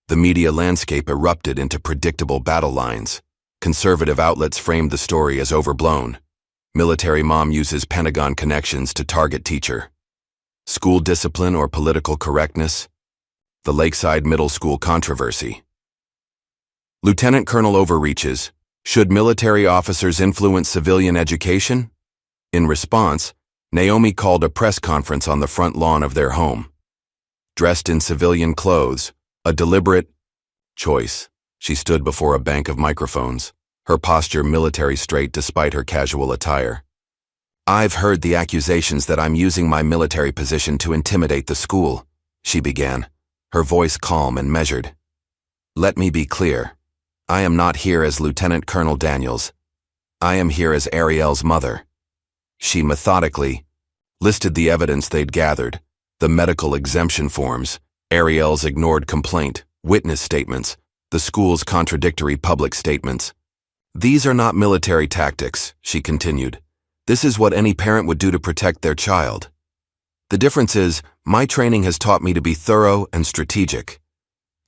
the media landscape erupted into predictable battle lines. Conservative outlets framed the story as overblown. Military mom uses Pentagon connections to target teacher. School discipline or political correctness? The Lakeside Middle School controversy. Lieutenant Colonel overreaches. Should military officers influence civilian education? In response, Naomi called a press conference on the front lawn of their home. Dressed in civilian clothes, a deliberate choice, she stood before a bank of microphones, her posture military straight despite her casual attire. "I've heard the accusations that I'm using my military position to intimidate the school," she began, her voice calm and measured. "Let me be clear. I am not here as Lieutenant Colonel Daniels. I am here as Ariel's mother." She methodically listed the evidence they'd gathered, the medical exemption forms, Ariel's ignored complaint, witness statements, the school's contradictory public statements. "These are not military tactics," she continued. "This is what any parent would do to protect their child. The difference is, my training has taught me to be thorough and strategic.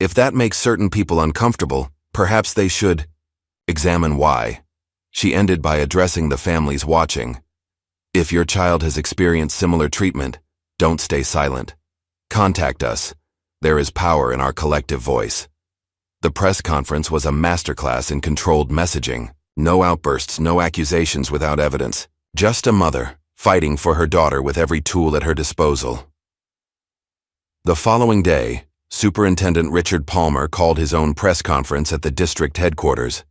If that makes certain people uncomfortable, perhaps they should examine why." She ended by addressing the families watching. "If your child has experienced similar treatment, don't stay silent. Contact us. There is power in our collective voice." The press conference was a masterclass in controlled messaging. No outbursts, no accusations without evidence. Just a mother, fighting for her daughter with every tool at her disposal. The following day, Superintendent Richard Palmer called his own press conference at the district headquarters.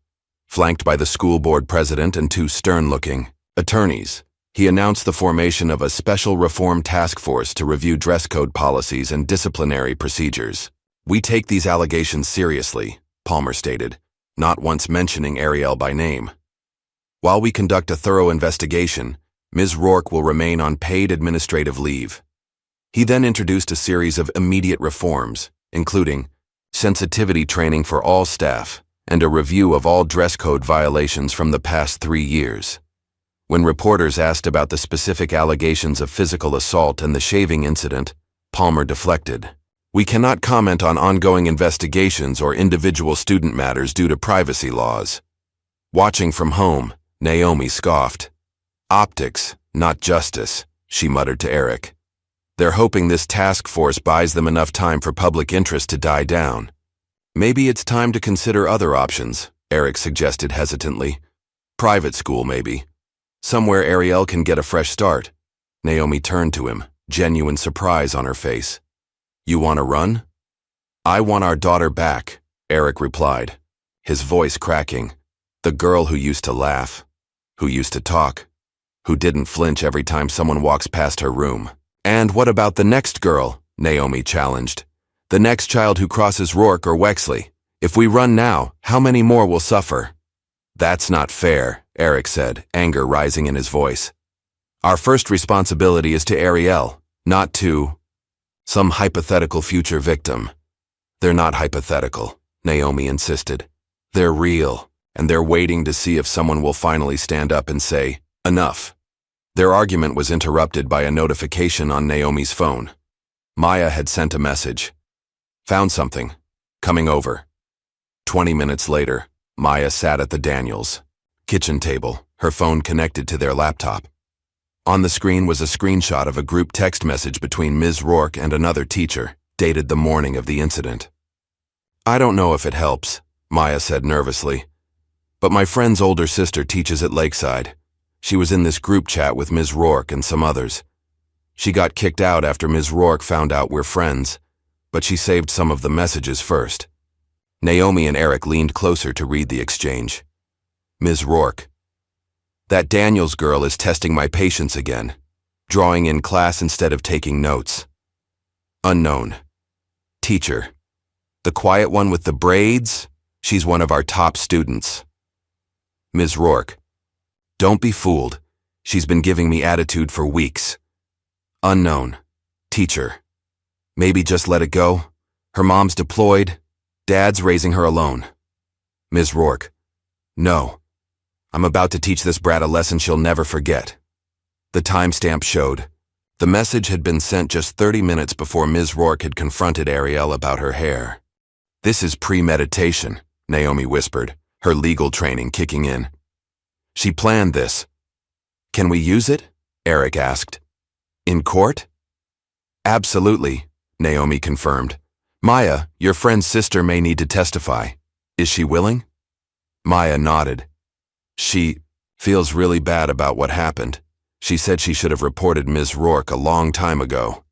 Flanked by the school board president and two stern-looking attorneys, he announced the formation of a special reform task force to review dress code policies and disciplinary procedures. "We take these allegations seriously," Palmer stated, not once mentioning Ariel by name. "While we conduct a thorough investigation, Ms. Rourke will remain on paid administrative leave." He then introduced a series of immediate reforms, including sensitivity training for all staff and a review of all dress code violations from the past 3 years. When reporters asked about the specific allegations of physical assault and the shaving incident, Palmer deflected. "We cannot comment on ongoing investigations or individual student matters due to privacy laws." Watching from home, Naomi scoffed. "Optics, not justice," she muttered to Eric. "They're hoping this task force buys them enough time for public interest to die down." "Maybe it's time to consider other options," Eric suggested hesitantly. "Private school, maybe. Somewhere Ariel can get a fresh start." Naomi turned to him, genuine surprise on her face. "You want to run?" "I want our daughter back," Eric replied, his voice cracking. "The girl who used to laugh, who used to talk, who didn't flinch every time someone walks past her room." "And what about the next girl?" Naomi challenged. "The next child who crosses Rourke or Wexley. If we run now, how many more will suffer?" "That's not fair," Eric said, anger rising in his voice. "Our first responsibility is to Ariel, not to some hypothetical future victim." "They're not hypothetical," Naomi insisted. "They're real, and they're waiting to see if someone will finally stand up and say, 'Enough.'" Their argument was interrupted by a notification on Naomi's phone. Maya had sent a message. "Found something. Coming over." 20 minutes later, Maya sat at the Daniels' kitchen table, her phone connected to their laptop. On the screen was a screenshot of a group text message between Ms. Rourke and another teacher, dated the morning of the incident. "I don't know if it helps," Maya said nervously, "but my friend's older sister teaches at Lakeside. She was in this group chat with Ms. Rourke and some others. She got kicked out after Ms. Rourke found out we're friends, but she saved some of the messages first." Naomi and Eric leaned closer to read the exchange. Ms. Rourke. That Daniels girl is testing my patience again, drawing in class instead of taking notes. Unknown. Teacher. The quiet one with the braids? She's one of our top students. Ms. Rourke. Don't be fooled. She's been giving me attitude for weeks. Unknown. Teacher. Maybe just let it go. Her mom's deployed. Dad's raising her alone. Ms. Rourke. No. I'm about to teach this brat a lesson she'll never forget. The timestamp showed. The message had been sent just 30 minutes before Ms. Rourke had confronted Ariel about her hair. This is premeditation, Naomi whispered, her legal training kicking in. She planned this. Can we use it? Eric asked. In court? Absolutely, Naomi confirmed. Maya, your friend's sister may need to testify. Is she willing? Maya nodded. She feels really bad about what happened. She said she should have reported Ms. Rourke a long time ago.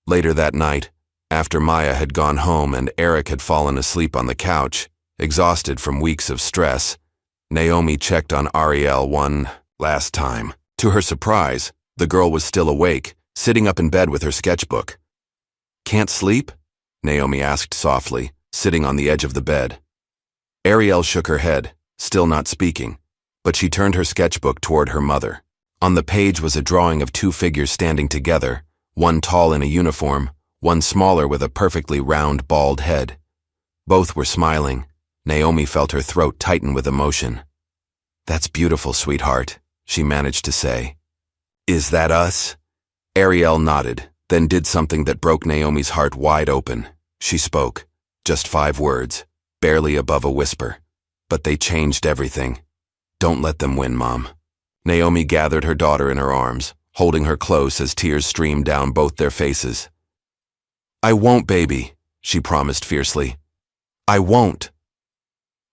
Later that night, after Maya had gone home and Eric had fallen asleep on the couch, exhausted from weeks of stress, Naomi checked on Ariel one last time. To her surprise, the girl was still awake, sitting up in bed with her sketchbook. Can't sleep? Naomi asked softly, sitting on the edge of the bed. Ariel shook her head, still not speaking, but she turned her sketchbook toward her mother. On the page was a drawing of two figures standing together, one tall in a uniform, one smaller with a perfectly round, bald head. Both were smiling. Naomi felt her throat tighten with emotion. That's beautiful, sweetheart, she managed to say. Is that us? Ariel nodded, then did something that broke Naomi's heart wide open. She spoke, just 5 words, barely above a whisper. But they changed everything. Don't let them win, Mom. Naomi gathered her daughter in her arms, holding her close as tears streamed down both their faces. I won't, baby, she promised fiercely. I won't.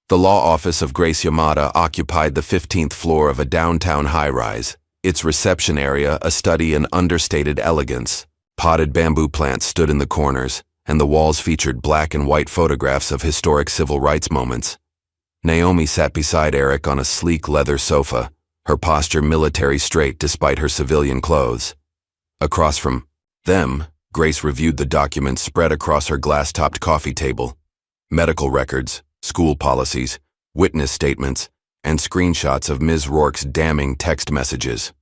The law office of Grace Yamada occupied the 15th floor of a downtown high-rise, its reception area a study in understated elegance. Potted bamboo plants stood in the corners, and the walls featured black and white photographs of historic civil rights moments. Naomi sat beside Eric on a sleek leather sofa, her posture military straight despite her civilian clothes. Across from them, Grace reviewed the documents spread across her glass-topped coffee table. Medical records, school policies, witness statements, and screenshots of Ms. Rourke's damning text messages.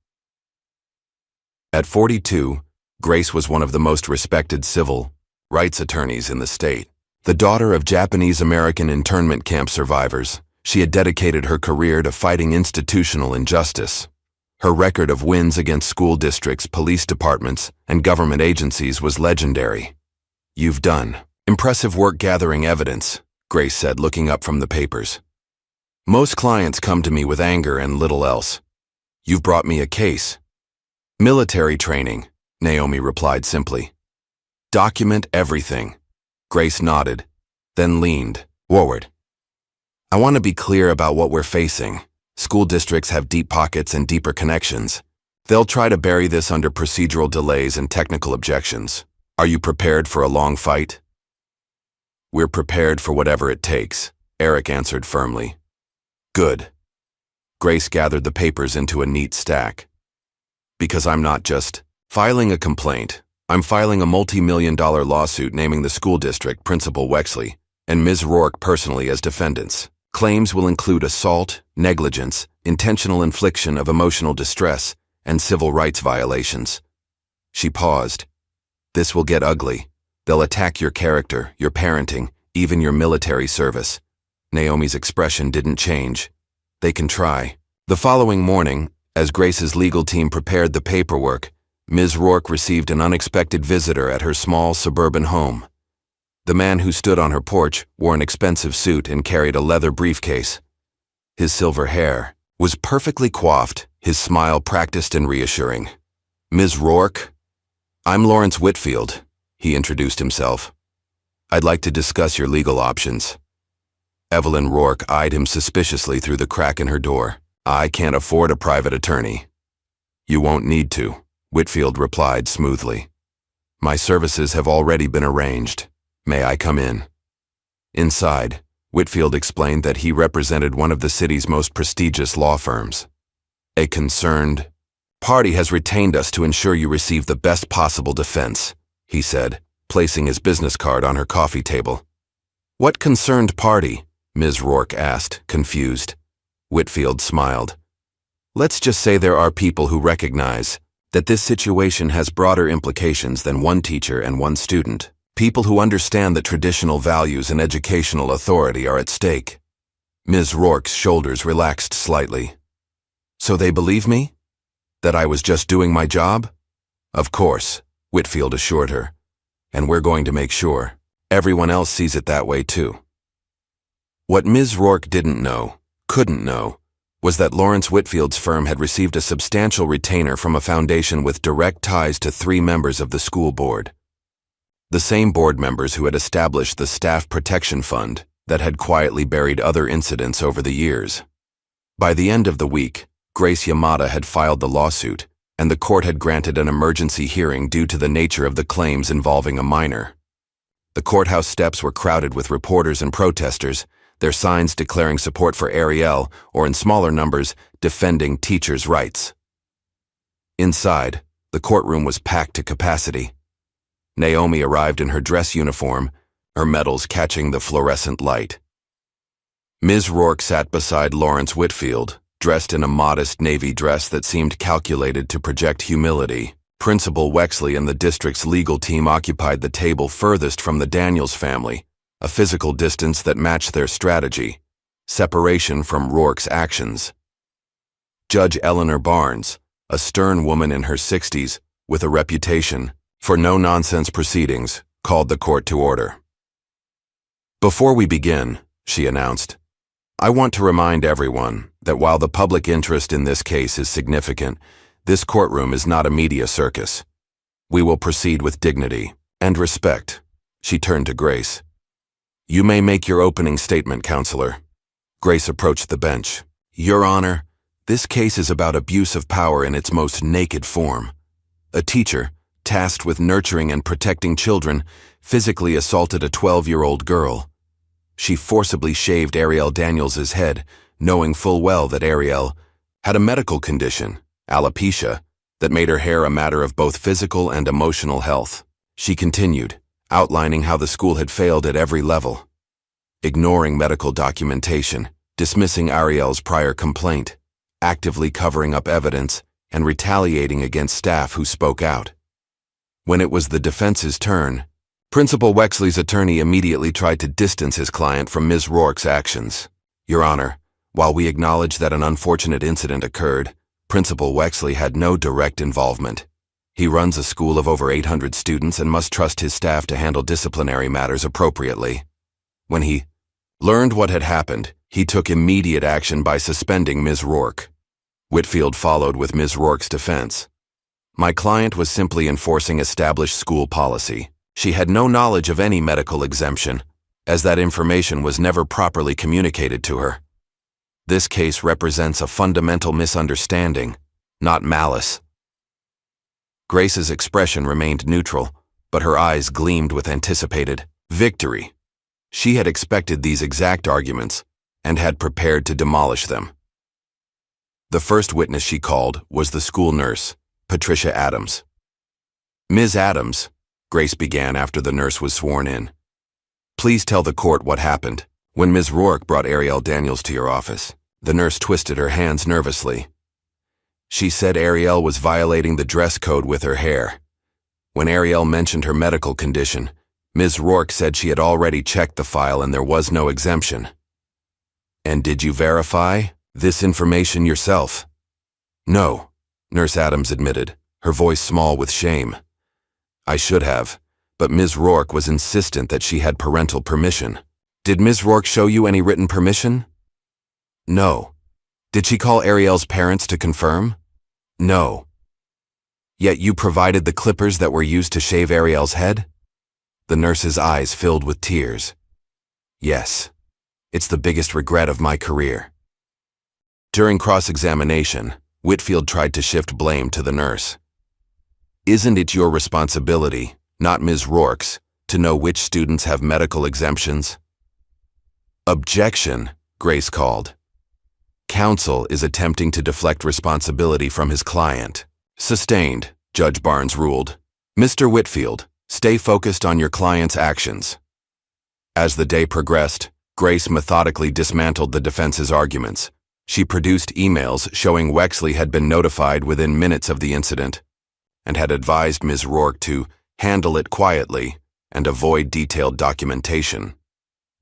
At 42, Grace was one of the most respected civil rights attorneys in the state. The daughter of Japanese-American internment camp survivors, she had dedicated her career to fighting institutional injustice. Her record of wins against school districts, police departments, and government agencies was legendary. You've done impressive work gathering evidence, Grace said, looking up from the papers. Most clients come to me with anger and little else. You've brought me a case. Military training, Naomi replied simply. Document everything. Grace nodded, then leaned forward. I want to be clear about what we're facing. School districts have deep pockets and deeper connections. They'll try to bury this under procedural delays and technical objections. Are you prepared for a long fight? We're prepared for whatever it takes, Eric answered firmly. Good. Grace gathered the papers into a neat stack. Because I'm not just filing a complaint. I'm filing a multi-million-dollar lawsuit naming the school district, Principal Wexley, and Ms. Rourke personally as defendants. Claims will include assault, negligence, intentional infliction of emotional distress, and civil rights violations. She paused. This will get ugly. They'll attack your character, your parenting, even your military service. Naomi's expression didn't change. They can try. The following morning, as Grace's legal team prepared the paperwork, Ms. Rourke received an unexpected visitor at her small suburban home. The man who stood on her porch wore an expensive suit and carried a leather briefcase. His silver hair was perfectly coiffed, his smile practiced and reassuring. Ms. Rourke? I'm Lawrence Whitfield, he introduced himself. I'd like to discuss your legal options. Evelyn Rourke eyed him suspiciously through the crack in her door. I can't afford a private attorney. You won't need to, Whitfield replied smoothly. My services have already been arranged. May I come in? Inside, Whitfield explained that he represented one of the city's most prestigious law firms. A concerned party has retained us to ensure you receive the best possible defense, he said, placing his business card on her coffee table. What concerned party? Ms. Rourke asked, confused. Whitfield smiled. Let's just say there are people who recognize that this situation has broader implications than one teacher and one student. People who understand that traditional values and educational authority are at stake. Ms. Rourke's shoulders relaxed slightly. So they believe me? That I was just doing my job? Of course, Whitfield assured her. And we're going to make sure everyone else sees it that way too. What Ms. Rourke didn't know, couldn't know, was that Lawrence Whitfield's firm had received a substantial retainer from a foundation with direct ties to 3 members of the school board. The same board members who had established the Staff Protection Fund that had quietly buried other incidents over the years. By the end of the week, Grace Yamada had filed the lawsuit, and the court had granted an emergency hearing due to the nature of the claims involving a minor. The courthouse steps were crowded with reporters and protesters, their signs declaring support for Ariel, or in smaller numbers, defending teachers' rights. Inside, the courtroom was packed to capacity. Naomi arrived in her dress uniform, her medals catching the fluorescent light. Ms. Rourke sat beside Lawrence Whitfield, dressed in a modest navy dress that seemed calculated to project humility. Principal Wexley and the district's legal team occupied the table furthest from the Daniels family, a physical distance that matched their strategy, separation from Rourke's actions. Judge Eleanor Barnes, a stern woman in her 60s, with a reputation for no-nonsense proceedings, called the court to order. Before we begin, she announced, I want to remind everyone that while the public interest in this case is significant, this courtroom is not a media circus. We will proceed with dignity and respect. She turned to Grace. You may make your opening statement, Counselor. Grace approached the bench. Your Honor, this case is about abuse of power in its most naked form. A teacher, tasked with nurturing and protecting children, physically assaulted a 12-year-old girl. She forcibly shaved Ariel Daniels' head, knowing full well that Ariel had a medical condition, alopecia, that made her hair a matter of both physical and emotional health. She continued, outlining how the school had failed at every level. Ignoring medical documentation, dismissing Ariel's prior complaint, actively covering up evidence, and retaliating against staff who spoke out. When it was the defense's turn, Principal Wexley's attorney immediately tried to distance his client from Ms. Rourke's actions. Your Honor, while we acknowledge that an unfortunate incident occurred, Principal Wexley had no direct involvement. He runs a school of over 800 students and must trust his staff to handle disciplinary matters appropriately. When he learned what had happened, he took immediate action by suspending Ms. Rourke. Whitfield followed with Ms. Rourke's defense. My client was simply enforcing established school policy. She had no knowledge of any medical exemption, as that information was never properly communicated to her. This case represents a fundamental misunderstanding, not malice. Grace's expression remained neutral, but her eyes gleamed with anticipated victory. She had expected these exact arguments and had prepared to demolish them. The first witness she called was the school nurse, Patricia Adams. Ms. Adams, Grace began after the nurse was sworn in. Please tell the court what happened. When Ms. Rourke brought Ariel Daniels to your office, the nurse twisted her hands nervously. She said Ariel was violating the dress code with her hair. When Ariel mentioned her medical condition, Ms. Rourke said she had already checked the file and there was no exemption. And did you verify this information yourself? No, Nurse Adams admitted, her voice small with shame. I should have, but Ms. Rourke was insistent that she had parental permission. Did Ms. Rourke show you any written permission? No. Did she call Ariel's parents to confirm? No. Yet you provided the clippers that were used to shave Ariel's head? The nurse's eyes filled with tears. Yes. It's the biggest regret of my career. During cross-examination, Whitfield tried to shift blame to the nurse. Isn't it your responsibility, not Ms. Rourke's, to know which students have medical exemptions? Objection, Grace called. Counsel is attempting to deflect responsibility from his client. Sustained, Judge Barnes ruled. Mr. Whitfield, stay focused on your client's actions. As the day progressed, Grace methodically dismantled the defense's arguments. She produced emails showing Wexley had been notified within minutes of the incident and had advised Ms. Rourke to handle it quietly and avoid detailed documentation.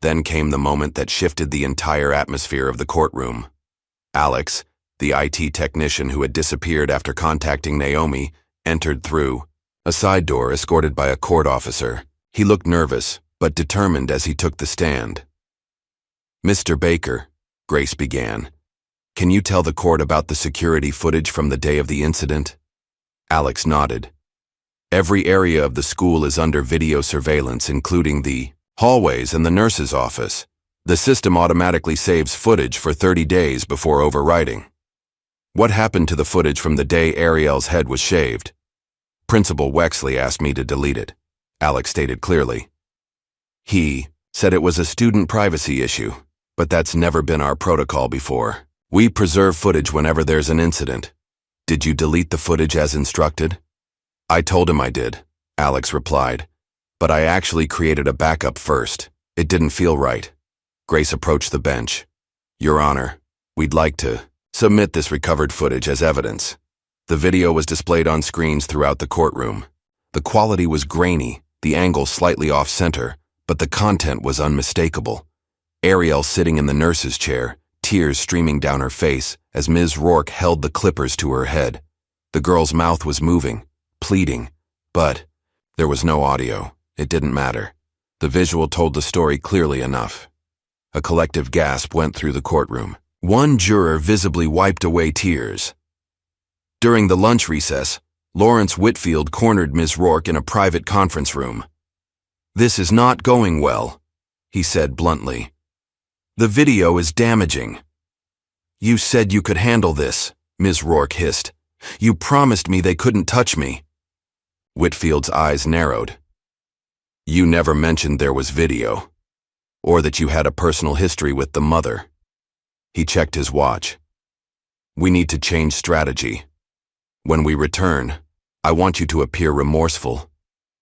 Then came the moment that shifted the entire atmosphere of the courtroom. Alex, the IT technician who had disappeared after contacting Naomi, entered through a side door escorted by a court officer. He looked nervous, but determined as he took the stand. Mr. Baker, Grace began, can you tell the court about the security footage from the day of the incident? Alex nodded. Every area of the school is under video surveillance, including the hallways and the nurse's office. The system automatically saves footage for 30 days before overwriting. What happened to the footage from the day Ariel's head was shaved? Principal Wexley asked me to delete it, Alex stated clearly. He said it was a student privacy issue, but that's never been our protocol before. We preserve footage whenever there's an incident. Did you delete the footage as instructed? I told him I did, Alex replied, but I actually created a backup first. It didn't feel right. Grace approached the bench. Your Honor, we'd like to submit this recovered footage as evidence. The video was displayed on screens throughout the courtroom. The quality was grainy, the angle slightly off-center, but the content was unmistakable. Ariel sitting in the nurse's chair, tears streaming down her face as Ms. Rourke held the clippers to her head. The girl's mouth was moving, pleading, but there was no audio. It didn't matter. The visual told the story clearly enough. A collective gasp went through the courtroom. One juror visibly wiped away tears. During the lunch recess, Lawrence Whitfield cornered Ms. Rourke in a private conference room. This is not going well, he said bluntly. The video is damaging. You said you could handle this, Ms. Rourke hissed. You promised me they couldn't touch me. Whitfield's eyes narrowed. You never mentioned there was video, or that you had a personal history with the mother. He checked his watch. We need to change strategy. When we return, I want you to appear remorseful.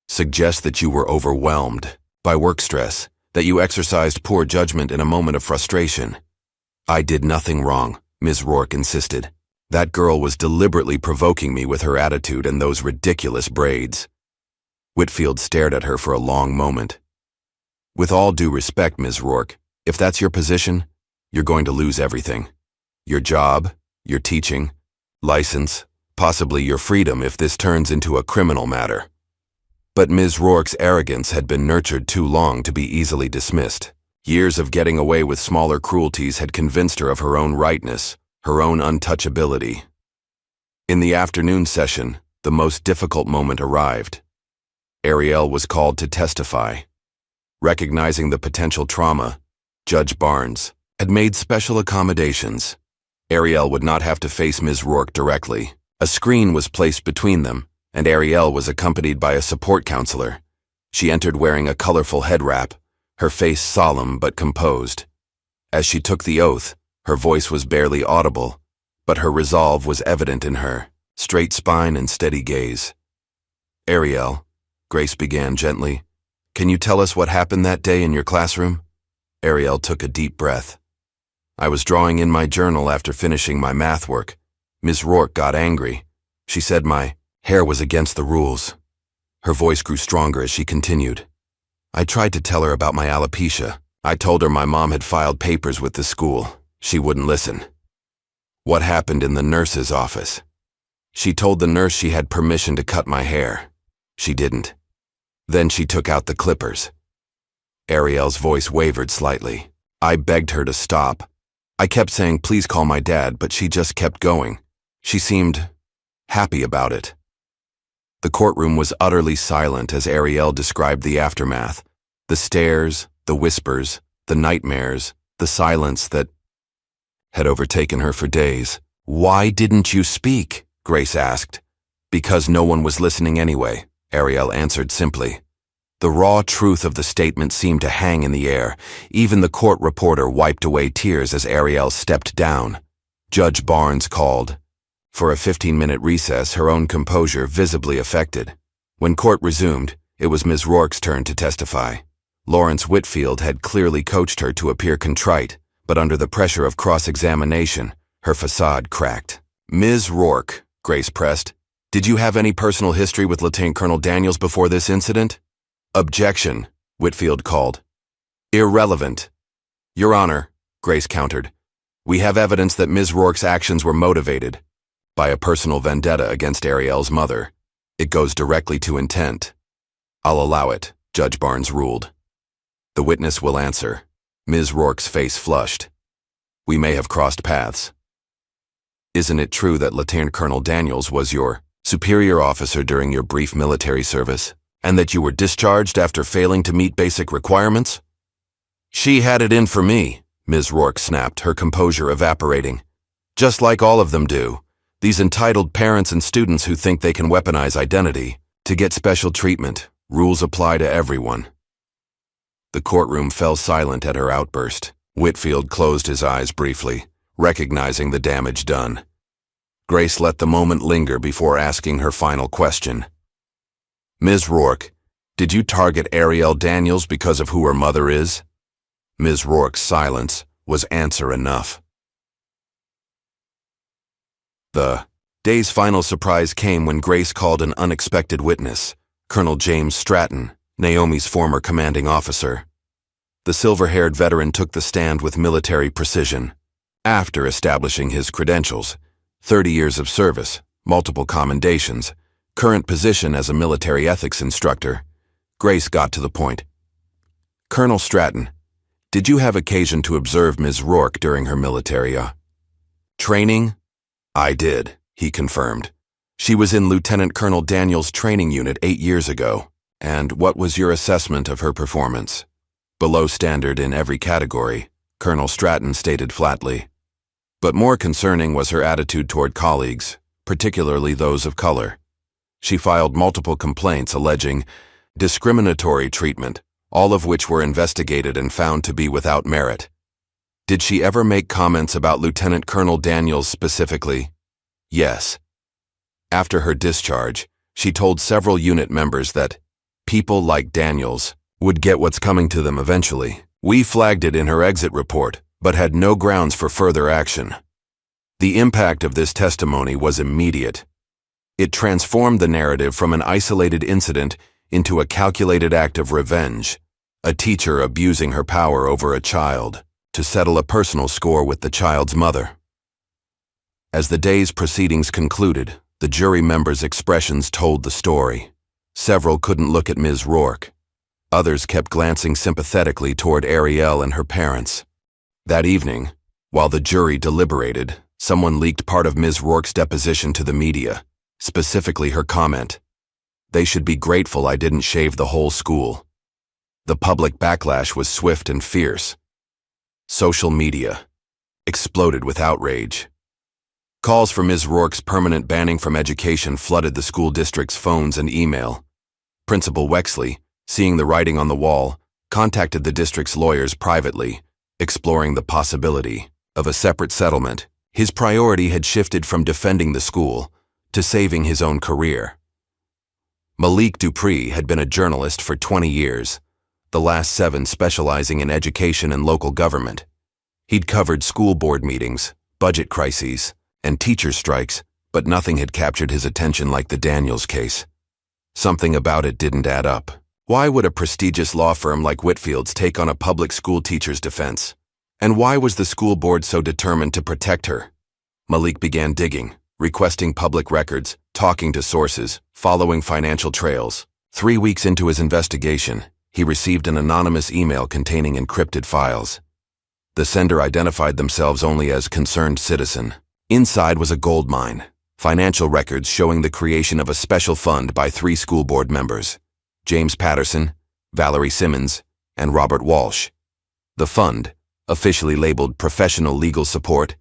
Suggest that you were overwhelmed by work stress, that you exercised poor judgment in a moment of frustration. I did nothing wrong, Ms. Rourke insisted. That girl was deliberately provoking me with her attitude and those ridiculous braids. Whitfield stared at her for a long moment. With all due respect, Ms. Rourke, if that's your position, you're going to lose everything. Your job, your teaching, license, possibly your freedom if this turns into a criminal matter. But Ms. Rourke's arrogance had been nurtured too long to be easily dismissed. Years of getting away with smaller cruelties had convinced her of her own rightness, her own untouchability. In the afternoon session, the most difficult moment arrived. Ariel was called to testify. Recognizing the potential trauma, Judge Barnes had made special accommodations. Ariel would not have to face Ms. Rourke directly. A screen was placed between them, and Ariel was accompanied by a support counselor. She entered wearing a colorful head wrap, her face solemn but composed. As she took the oath, her voice was barely audible, but her resolve was evident in her straight spine and steady gaze. Ariel, Grace began gently, can you tell us what happened that day in your classroom? Ariel took a deep breath. I was drawing in my journal after finishing my math work. Ms. Rourke got angry. She said my hair was against the rules. Her voice grew stronger as she continued. I tried to tell her about my alopecia. I told her my mom had filed papers with the school. She wouldn't listen. What happened in the nurse's office? She told the nurse she had permission to cut my hair. She didn't. Then she took out the clippers. Ariel's voice wavered slightly. I begged her to stop. I kept saying, please call my dad, but she just kept going. She seemed happy about it. The courtroom was utterly silent as Ariel described the aftermath. The stares, the whispers, the nightmares, the silence that had overtaken her for days. Why didn't you speak? Grace asked. Because no one was listening anyway, Ariel answered simply. The raw truth of the statement seemed to hang in the air. Even the court reporter wiped away tears as Ariel stepped down. Judge Barnes called. For a 15-minute recess, her own composure visibly affected. When court resumed, it was Ms. Rourke's turn to testify. Lawrence Whitfield had clearly coached her to appear contrite, but under the pressure of cross-examination, her facade cracked. "Ms. Rourke," Grace pressed, "did you have any personal history with Lieutenant Colonel Daniels before this incident?" "Objection," Whitfield called. "Irrelevant." "Your Honor," Grace countered, "we have evidence that Ms. Rourke's actions were motivated by a personal vendetta against Ariel's mother. It goes directly to intent." "I'll allow it," Judge Barnes ruled. "The witness will answer." Ms. Rourke's face flushed. "We may have crossed paths. Isn't it true that Lieutenant Colonel Daniels was your superior officer during your brief military service, and that you were discharged after failing to meet basic requirements?" "She had it in for me," Ms. Rourke snapped, her composure evaporating. "Just like all of them do. These entitled parents and students who think they can weaponize identity to get special treatment. Rules apply to everyone." The courtroom fell silent at her outburst. Whitfield closed his eyes briefly, recognizing the damage done. Grace let the moment linger before asking her final question. "Ms. Rourke, did you target Ariel Daniels because of who her mother is?" Ms. Rourke's silence was answer enough. The day's final surprise came when Grace called an unexpected witness, Colonel James Stratton, Naomi's former commanding officer. The silver-haired veteran took the stand with military precision. After establishing his credentials, 30 years of service, multiple commendations, current position as a military ethics instructor, Grace got to the point. "Colonel Stratton, did you have occasion to observe Ms. Rourke during her military training?" "I did," he confirmed. "She was in Lieutenant Colonel Daniels' training unit 8 years ago. And what was your assessment of her performance?" "Below standard in every category," Colonel Stratton stated flatly. But more concerning was her attitude toward colleagues, particularly those of color. She filed multiple complaints alleging discriminatory treatment, all of which were investigated and found to be without merit. "Did she ever make comments about Lieutenant Colonel Daniels specifically?" "Yes." After her discharge, she told several unit members that people like Daniels would get what's coming to them eventually. "We flagged it in her exit report, but had no grounds for further action." The impact of this testimony was immediate. It transformed the narrative from an isolated incident into a calculated act of revenge, a teacher abusing her power over a child to settle a personal score with the child's mother. As the day's proceedings concluded, the jury members' expressions told the story. Several couldn't look at Ms. Rourke. Others kept glancing sympathetically toward Ariel and her parents. That evening, while the jury deliberated, someone leaked part of Ms. Rourke's deposition to the media, specifically her comment, "They should be grateful I didn't shave the whole school." The public backlash was swift and fierce. Social media exploded with outrage. Calls for Ms. Rourke's permanent banning from education flooded the school district's phones and email. Principal Wexley, seeing the writing on the wall, contacted the district's lawyers privately, exploring the possibility of a separate settlement. His priority had shifted from defending the school to saving his own career. Malik Dupree had been a journalist for 20 years, the last 7 specializing in education and local government. He'd covered school board meetings, budget crises, and teacher strikes, but nothing had captured his attention like the Daniels case. Something about it didn't add up. Why would a prestigious law firm like Whitfield's take on a public school teacher's defense? And why was the school board so determined to protect her? Malik began digging, requesting public records, talking to sources, following financial trails. 3 weeks into his investigation, he received an anonymous email containing encrypted files. The sender identified themselves only as concerned citizen. Inside was a gold mine, financial records showing the creation of a special fund by 3 school board members, James Patterson, Valerie Simmons, and Robert Walsh. The fund, officially labeled Professional Legal Support,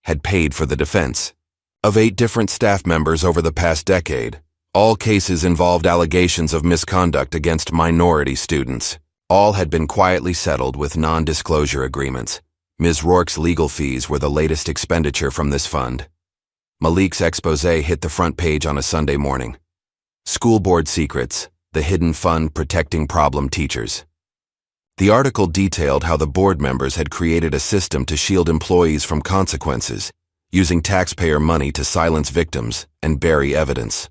had paid for the defense of 8 different staff members over the past decade, All cases involved allegations of misconduct against minority students. All had been quietly settled with non-disclosure agreements. Ms. Rourke's legal fees were the latest expenditure from this fund. Malik's exposé hit the front page on a Sunday morning. School Board Secrets, the hidden fund protecting problem teachers. The article detailed how the board members had created a system to shield employees from consequences, using taxpayer money to silence victims and bury evidence.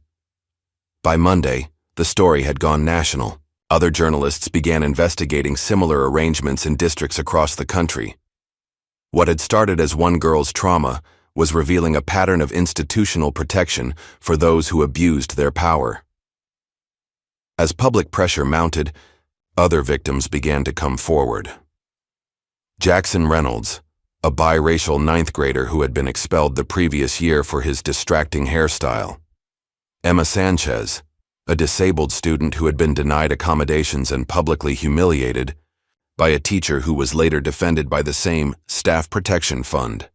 By Monday, the story had gone national. Other journalists began investigating similar arrangements in districts across the country. What had started as one girl's trauma was revealing a pattern of institutional protection for those who abused their power. As public pressure mounted, other victims began to come forward. Jackson Reynolds, a biracial ninth grader who had been expelled the previous year for his distracting hairstyle. Emma Sanchez, a disabled student who had been denied accommodations and publicly humiliated by a teacher who was later defended by the same Staff Protection Fund.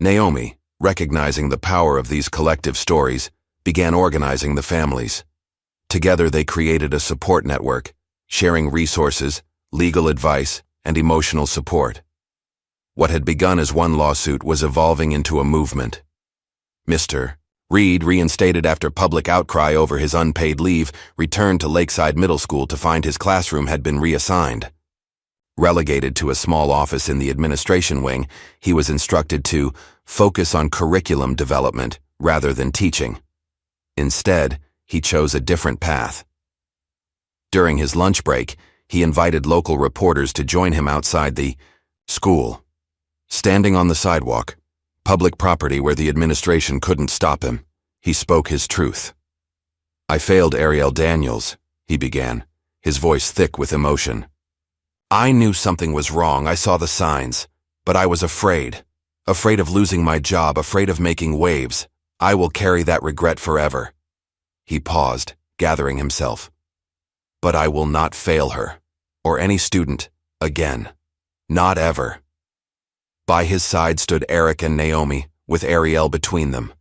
Naomi, recognizing the power of these collective stories, began organizing the families. Together they created a support network, sharing resources, legal advice, and emotional support. What had begun as one lawsuit was evolving into a movement. Mr. Reed, reinstated after public outcry over his unpaid leave, returned to Lakeside Middle School to find his classroom had been reassigned. Relegated to a small office in the administration wing, he was instructed to focus on curriculum development rather than teaching. Instead, he chose a different path. During his lunch break, he invited local reporters to join him outside the school. Standing on the sidewalk, public property where the administration couldn't stop him, he spoke his truth. "I failed Ariel Daniels," he began, his voice thick with emotion. "I knew something was wrong, I saw the signs, but I was afraid. Afraid of losing my job, afraid of making waves. I will carry that regret forever." He paused, gathering himself. "But I will not fail her, or any student, again. Not ever." By his side stood Eric and Naomi, with Ariel between them.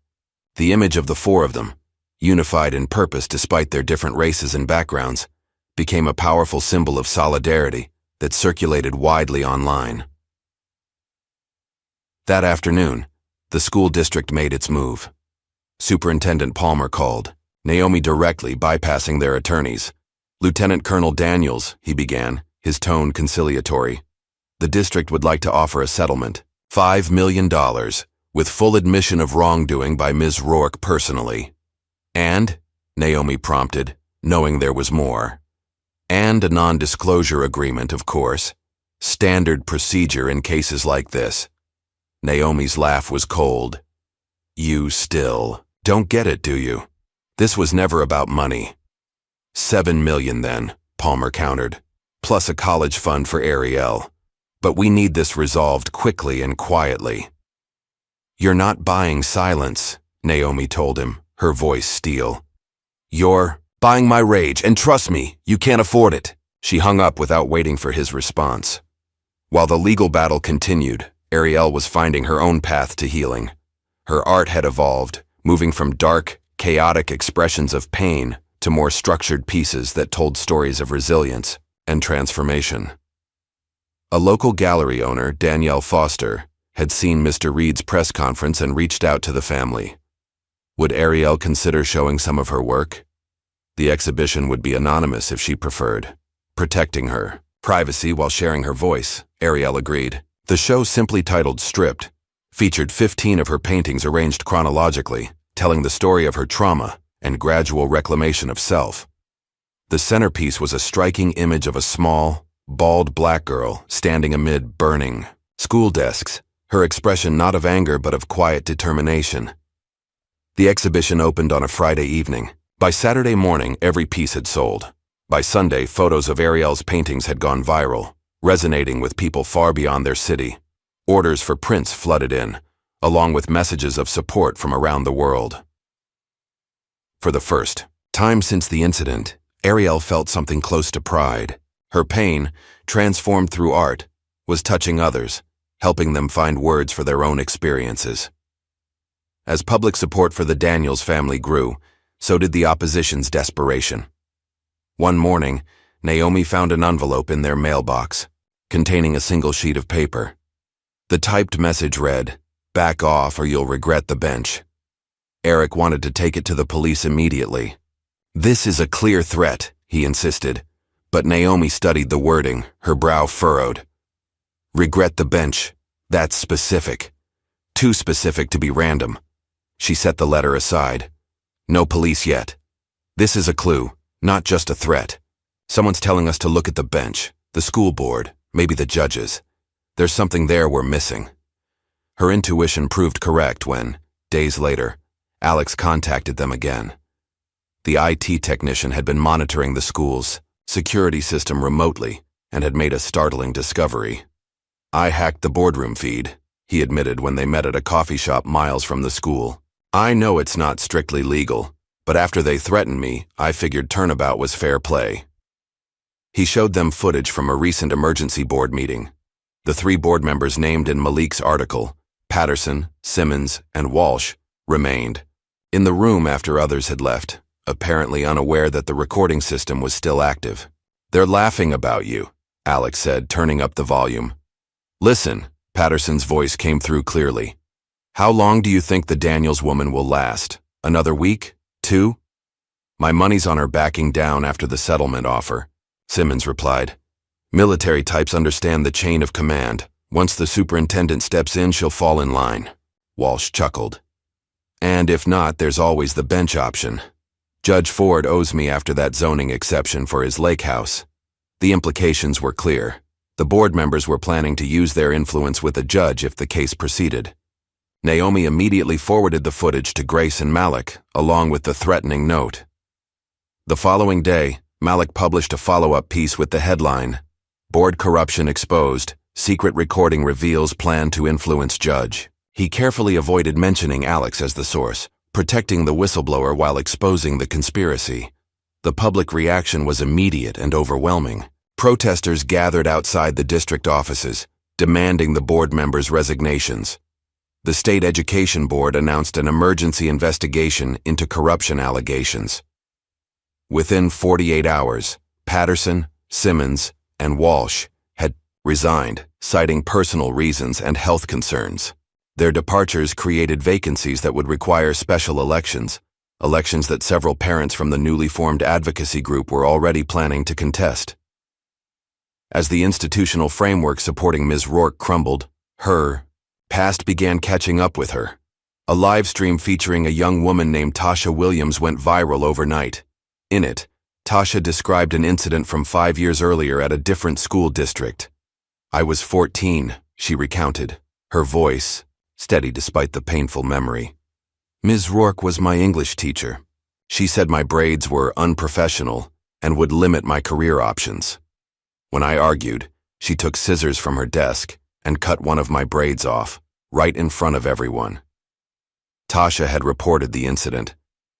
The image of the four of them, unified in purpose despite their different races and backgrounds, became a powerful symbol of solidarity that circulated widely online. That afternoon, the school district made its move. Superintendent Palmer called, Naomi directly bypassing their attorneys. "Lieutenant Colonel Daniels," he began, his tone conciliatory. "The district would like to offer a settlement, $5 million, with full admission of wrongdoing by Ms. Rourke personally. And," Naomi prompted, knowing there was more. "And a non-disclosure agreement, of course. Standard procedure in cases like this." Naomi's laugh was cold. "You still don't get it, do you? This was never about money." $7 million then," Palmer countered, "plus a college fund for Ariel. But we need this resolved quickly and quietly." "You're not buying silence," Naomi told him, her voice steel. "You're buying my rage, and trust me, you can't afford it." She hung up without waiting for his response. While the legal battle continued, Ariel was finding her own path to healing. Her art had evolved, moving from dark, chaotic expressions of pain to more structured pieces that told stories of resilience and transformation. A local gallery owner, Danielle Foster, had seen Mr. Reed's press conference and reached out to the family. Would Ariel consider showing some of her work? The exhibition would be anonymous if she preferred, protecting her privacy while sharing her voice, Ariel agreed. The show, simply titled Stripped, featured 15 of her paintings arranged chronologically, telling the story of her trauma and gradual reclamation of self. The centerpiece was a striking image of a small, bald black girl standing amid burning school desks, her expression not of anger but of quiet determination. The exhibition opened on a Friday evening. By Saturday morning, every piece had sold. By Sunday, photos of Ariel's paintings had gone viral, resonating with people far beyond their city. Orders for prints flooded in, along with messages of support from around the world. For the first time since the incident, Ariel felt something close to pride. Her pain, transformed through art, was touching others, helping them find words for their own experiences. As public support for the Daniels family grew, so did the opposition's desperation. One morning, Naomi found an envelope in their mailbox, containing a single sheet of paper. The typed message read, "Back off or you'll regret the bench." Eric wanted to take it to the police immediately. "This is a clear threat," he insisted, but Naomi studied the wording, her brow furrowed. "Regret the bench. That's specific. Too specific to be random." She set the letter aside. "No police yet. This is a clue, not just a threat. Someone's telling us to look at the bench, the school board, maybe the judges. There's something there we're missing." Her intuition proved correct when, days later, Alex contacted them again. The IT technician had been monitoring the school's security system remotely and had made a startling discovery. "I hacked the boardroom feed," he admitted when they met at a coffee shop miles from the school. "I know it's not strictly legal, but after they threatened me, I figured turnabout was fair play." He showed them footage from a recent emergency board meeting. The 3 board members named in Malik's article, Patterson, Simmons, and Walsh, remained in the room after others had left, apparently unaware that the recording system was still active. "They're laughing about you," Alex said, turning up the volume. "Listen," Patterson's voice came through clearly. "How long do you think the Daniels woman will last? Another week? 2? "My money's on her backing down after the settlement offer," Simmons replied. "Military types understand the chain of command. Once the superintendent steps in, she'll fall in line." Walsh chuckled. "And if not, there's always the bench option. Judge Ford owes me after that zoning exception for his lake house." The implications were clear. The board members were planning to use their influence with the judge if the case proceeded. Naomi immediately forwarded the footage to Grace and Malik, along with the threatening note. The following day, Malik published a follow-up piece with the headline, "Board Corruption Exposed, Secret Recording Reveals Plan to Influence Judge." He carefully avoided mentioning Alex as the source, protecting the whistleblower while exposing the conspiracy. The public reaction was immediate and overwhelming. Protesters gathered outside the district offices, demanding the board members' resignations. The state education board announced an emergency investigation into corruption allegations. Within 48 hours, Patterson, Simmons, and Walsh had resigned, citing personal reasons and health concerns. Their departures created vacancies that would require special elections, elections that several parents from the newly formed advocacy group were already planning to contest. As the institutional framework supporting Ms. Rourke crumbled, her past began catching up with her. A live stream featuring a young woman named Tasha Williams went viral overnight. In it, Tasha described an incident from 5 years earlier at a different school district. "I was 14, she recounted, her voice steady despite the painful memory. "Ms. Rourke was my English teacher. She said my braids were unprofessional and would limit my career options. When I argued, she took scissors from her desk and cut one of my braids off, right in front of everyone." Tasha had reported the incident,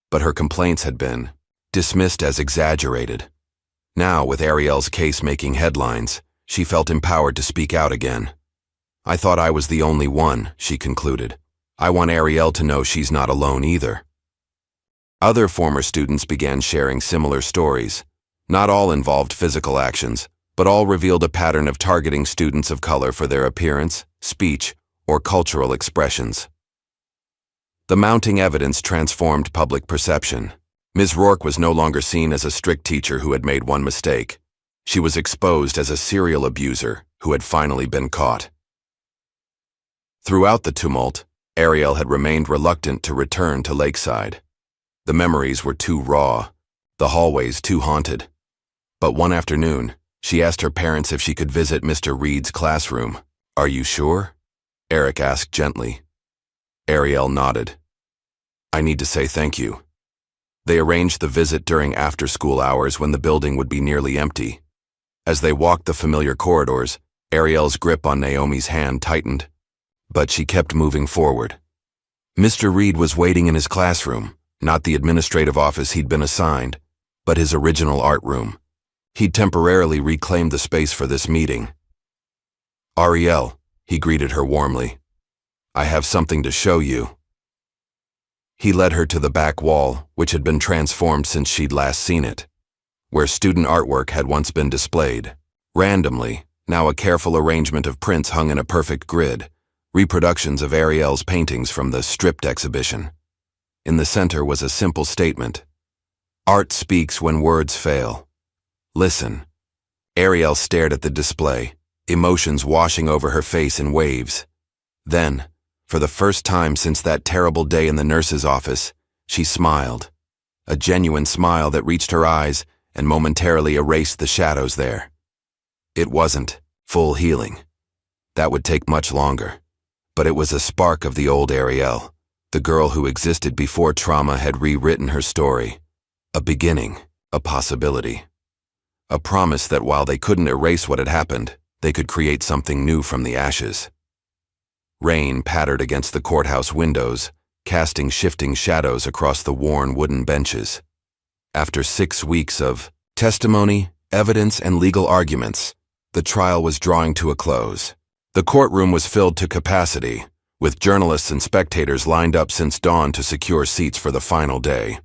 but her complaints had been dismissed as exaggerated. Now, with Ariel's case making headlines, she felt empowered to speak out again. "I thought I was the only one," she concluded. "I want Ariel to know she's not alone either." Other former students began sharing similar stories. Not all involved physical actions, but all revealed a pattern of targeting students of color for their appearance, speech, or cultural expressions. The mounting evidence transformed public perception. Ms. Rourke was no longer seen as a strict teacher who had made one mistake. She was exposed as a serial abuser who had finally been caught. Throughout the tumult, Ariel had remained reluctant to return to Lakeside. The memories were too raw, the hallways too haunted. But one afternoon, she asked her parents if she could visit Mr. Reed's classroom. "Are you sure?" Eric asked gently. Ariel nodded. "I need to say thank you." They arranged the visit during after-school hours when the building would be nearly empty. As they walked the familiar corridors, Ariel's grip on Naomi's hand tightened, but she kept moving forward. Mr. Reed was waiting in his classroom, not the administrative office he'd been assigned, but his original art room. He'd temporarily reclaimed the space for this meeting. "Ariel," he greeted her warmly, "I have something to show you." He led her to the back wall, which had been transformed since she'd last seen it, where student artwork had once been displayed. Randomly, now a careful arrangement of prints hung in a perfect grid, reproductions of Ariel's paintings from the stripped exhibition. In the center was a simple statement: "Art speaks when words fail. Listen." Ariel stared at the display, emotions washing over her face in waves. Then, for the first time since that terrible day in the nurse's office, she smiled. A genuine smile that reached her eyes and momentarily erased the shadows there. It wasn't full healing. That would take much longer. But it was a spark of the old Ariel, the girl who existed before trauma had rewritten her story. A beginning, a possibility. A promise that while they couldn't erase what had happened, they could create something new from the ashes. Rain pattered against the courthouse windows, casting shifting shadows across the worn wooden benches. After 6 weeks of testimony, evidence, and legal arguments, the trial was drawing to a close. The courtroom was filled to capacity, with journalists and spectators lined up since dawn to secure seats for the final day.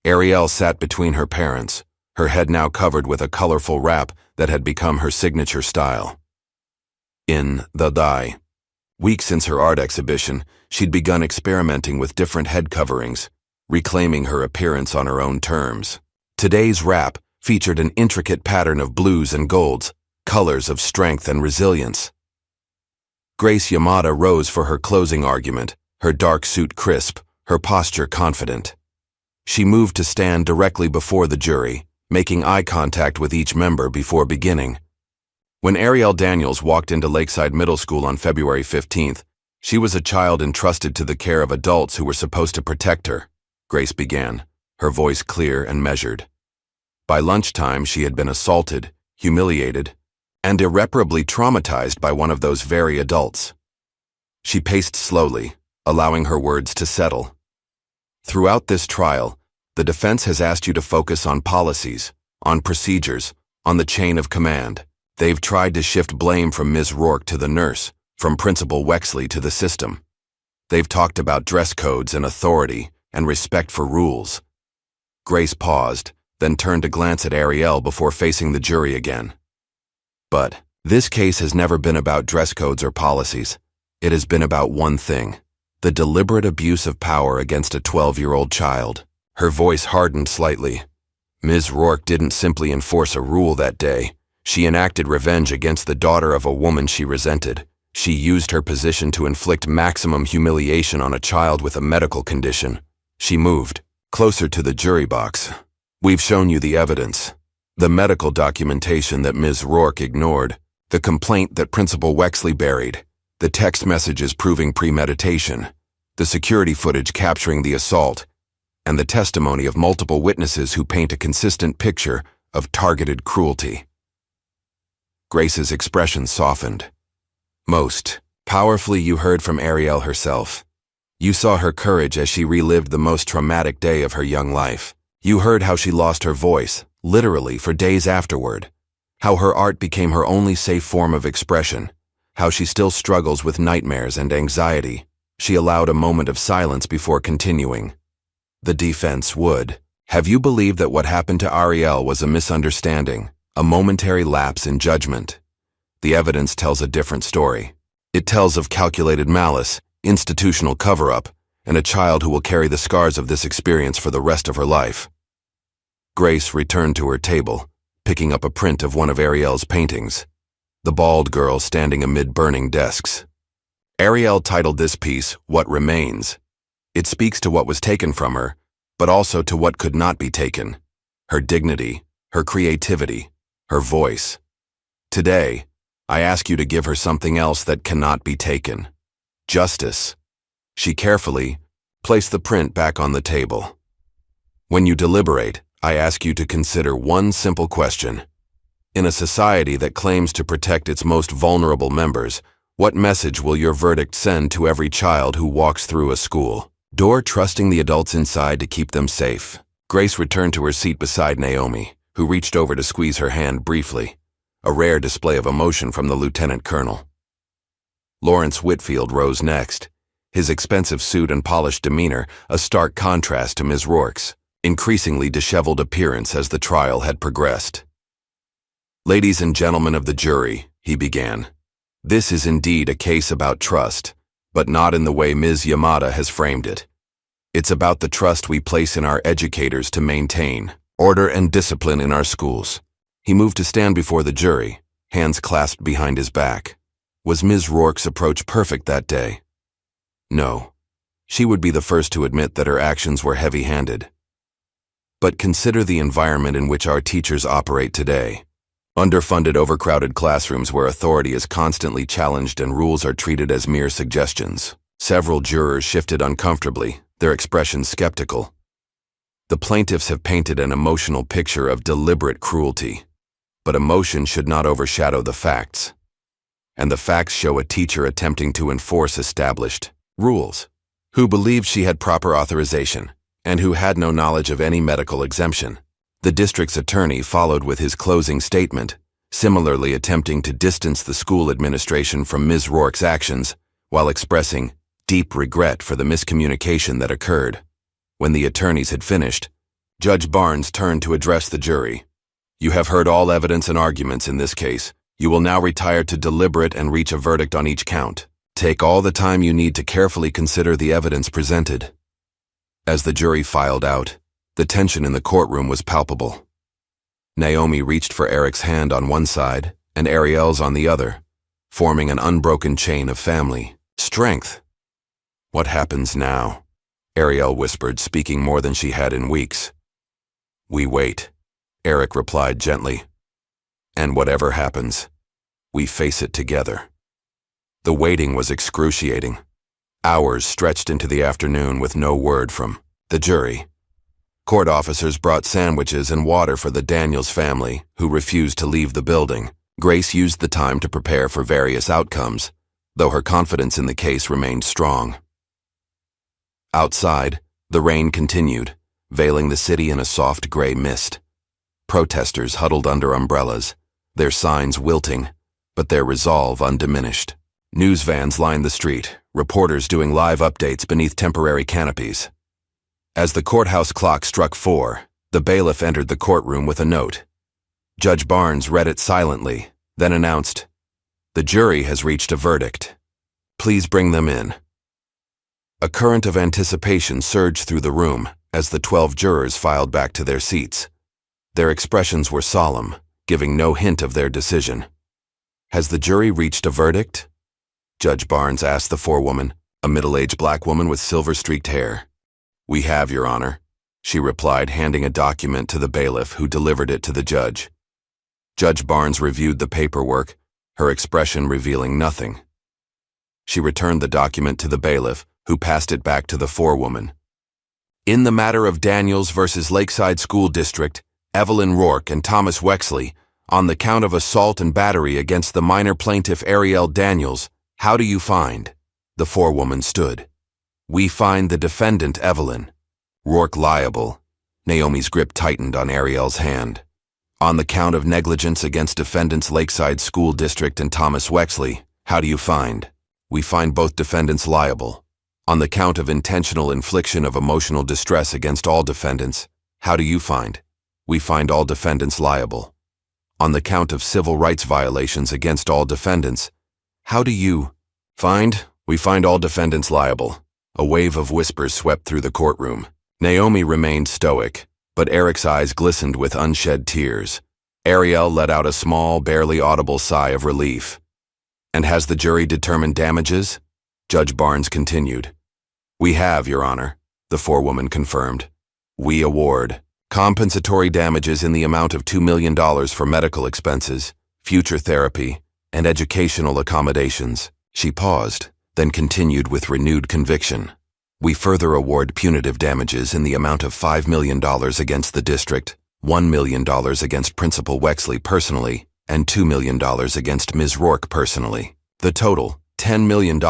Ariel sat between her parents, her head now covered with a colorful wrap that had become her signature style. In the die. Weeks since her art exhibition, she'd begun experimenting with different head coverings, reclaiming her appearance on her own terms. Today's wrap featured an intricate pattern of blues and golds, colors of strength and resilience. Grace Yamada rose for her closing argument, her dark suit crisp, her posture confident. She moved to stand directly before the jury, making eye contact with each member before beginning. When Ariel Daniels walked into Lakeside Middle School on February 15th, she was a child entrusted to the care of adults who were supposed to protect her, Grace began, her voice clear and measured. By lunchtime, she had been assaulted, humiliated, and irreparably traumatized by one of those very adults. She paced slowly, allowing her words to settle. Throughout this trial, the defense has asked you to focus on policies, on procedures, on the chain of command. They've tried to shift blame from Ms. Rourke to the nurse, from Principal Wexley to the system. They've talked about dress codes and authority and respect for rules. Grace paused, then turned to glance at Ariel before facing the jury again. But this case has never been about dress codes or policies. It has been about one thing: the deliberate abuse of power against a 12-year-old child. Her voice hardened slightly. Ms. Rourke didn't simply enforce a rule that day. She enacted revenge against the daughter of a woman she resented. She used her position to inflict maximum humiliation on a child with a medical condition. She moved closer to the jury box. We've shown you the evidence. The medical documentation that Ms. Rourke ignored, the complaint that Principal Wexley buried, the text messages proving premeditation, the security footage capturing the assault, and the testimony of multiple witnesses who paint a consistent picture of targeted cruelty. Grace's expression softened. Most powerfully, you heard from Ariel herself. You saw her courage as she relived the most traumatic day of her young life. You heard how she lost her voice, literally, for days afterward. How her art became her only safe form of expression. How she still struggles with nightmares and anxiety. She allowed a moment of silence before continuing. The defense would have you believe that what happened to Ariel was a misunderstanding, a momentary lapse in judgment. The evidence tells a different story. It tells of calculated malice, institutional cover-up, and a child who will carry the scars of this experience for the rest of her life. Grace returned to her table, picking up a print of one of Ariel's paintings, the bald girl standing amid burning desks. Ariel titled this piece, "What Remains." It speaks to what was taken from her, but also to what could not be taken: her dignity, her creativity, her voice. Today, I ask you to give her something else that cannot be taken: justice. She carefully placed the print back on the table. When you deliberate, I ask you to consider one simple question. In a society that claims to protect its most vulnerable members, what message will your verdict send to every child who walks through a school door, trusting the adults inside to keep them safe? Grace returned to her seat beside Naomi, who reached over to squeeze her hand briefly, a rare display of emotion from the lieutenant colonel. Lawrence Whitfield rose next, his expensive suit and polished demeanor a stark contrast to Ms. Rourke's increasingly disheveled appearance as the trial had progressed. "Ladies and gentlemen of the jury," he began, "this is indeed a case about trust, but not in the way Ms. Yamada has framed it. It's about the trust we place in our educators to maintain order and discipline in our schools." He moved to stand before the jury, hands clasped behind his back. Was Ms. Rourke's approach perfect that day? No. She would be the first to admit that her actions were heavy-handed. But consider the environment in which our teachers operate today. Underfunded, overcrowded classrooms where authority is constantly challenged and rules are treated as mere suggestions. Several jurors shifted uncomfortably, their expressions skeptical. The plaintiffs have painted an emotional picture of deliberate cruelty, but emotion should not overshadow the facts. And the facts show a teacher attempting to enforce established rules, who believed she had proper authorization, and who had no knowledge of any medical exemption. The district's attorney followed with his closing statement, similarly attempting to distance the school administration from Ms. Rourke's actions, while expressing deep regret for the miscommunication that occurred. When the attorneys had finished, Judge Barnes turned to address the jury. "You have heard all evidence and arguments in this case. You will now retire to deliberate and reach a verdict on each count. Take all the time you need to carefully consider the evidence presented." As the jury filed out, the tension in the courtroom was palpable. Naomi reached for Eric's hand on one side and Ariel's on the other, forming an unbroken chain of family strength. "What happens now?" Ariel whispered, speaking more than she had in weeks. "We wait," Eric replied gently. "And whatever happens, we face it together." The waiting was excruciating. Hours stretched into the afternoon with no word from the jury. Court officers brought sandwiches and water for the Daniels family, who refused to leave the building. Grace used the time to prepare for various outcomes, though her confidence in the case remained strong. Outside, the rain continued, veiling the city in a soft gray mist. Protesters huddled under umbrellas, their signs wilting, but their resolve undiminished. News vans lined the street, reporters doing live updates beneath temporary canopies. As the courthouse clock struck 4, the bailiff entered the courtroom with a note. Judge Barnes read it silently, then announced, "The jury has reached a verdict. Please bring them in." A current of anticipation surged through the room as the 12 jurors filed back to their seats. Their expressions were solemn, giving no hint of their decision. "Has the jury reached a verdict?" Judge Barnes asked the forewoman, a middle-aged black woman with silver-streaked hair. "We have, Your Honor," she replied, handing a document to the bailiff, who delivered it to the judge. Judge Barnes reviewed the paperwork, her expression revealing nothing. She returned the document to the bailiff, who passed it back to the forewoman. "In the matter of Daniels versus Lakeside School District, Evelyn Rourke and Thomas Wexley, on the count of assault and battery against the minor plaintiff Ariel Daniels, how do you find?" The forewoman stood. "We find the defendant, Evelyn Rourke, liable." Naomi's grip tightened on Ariel's hand. "On the count of negligence against defendants Lakeside School District and Thomas Wexley, how do you find?" "We find both defendants liable." "On the count of intentional infliction of emotional distress against all defendants, how do you find?" "We find all defendants liable." "On the count of civil rights violations against all defendants, how do you find?" "We find all defendants liable." A wave of whispers swept through the courtroom. Naomi remained stoic, but Eric's eyes glistened with unshed tears. Ariel let out a small, barely audible sigh of relief. "And has the jury determined damages?" Judge Barnes continued. "We have, Your Honor," the forewoman confirmed. "We award compensatory damages in the amount of $2 million for medical expenses, future therapy, and educational accommodations." She paused, then continued with renewed conviction. "We further award punitive damages in the amount of $5 million against the district, $1 million against Principal Wexley personally, and $2 million against Ms. Rourke personally. The total, $10 million,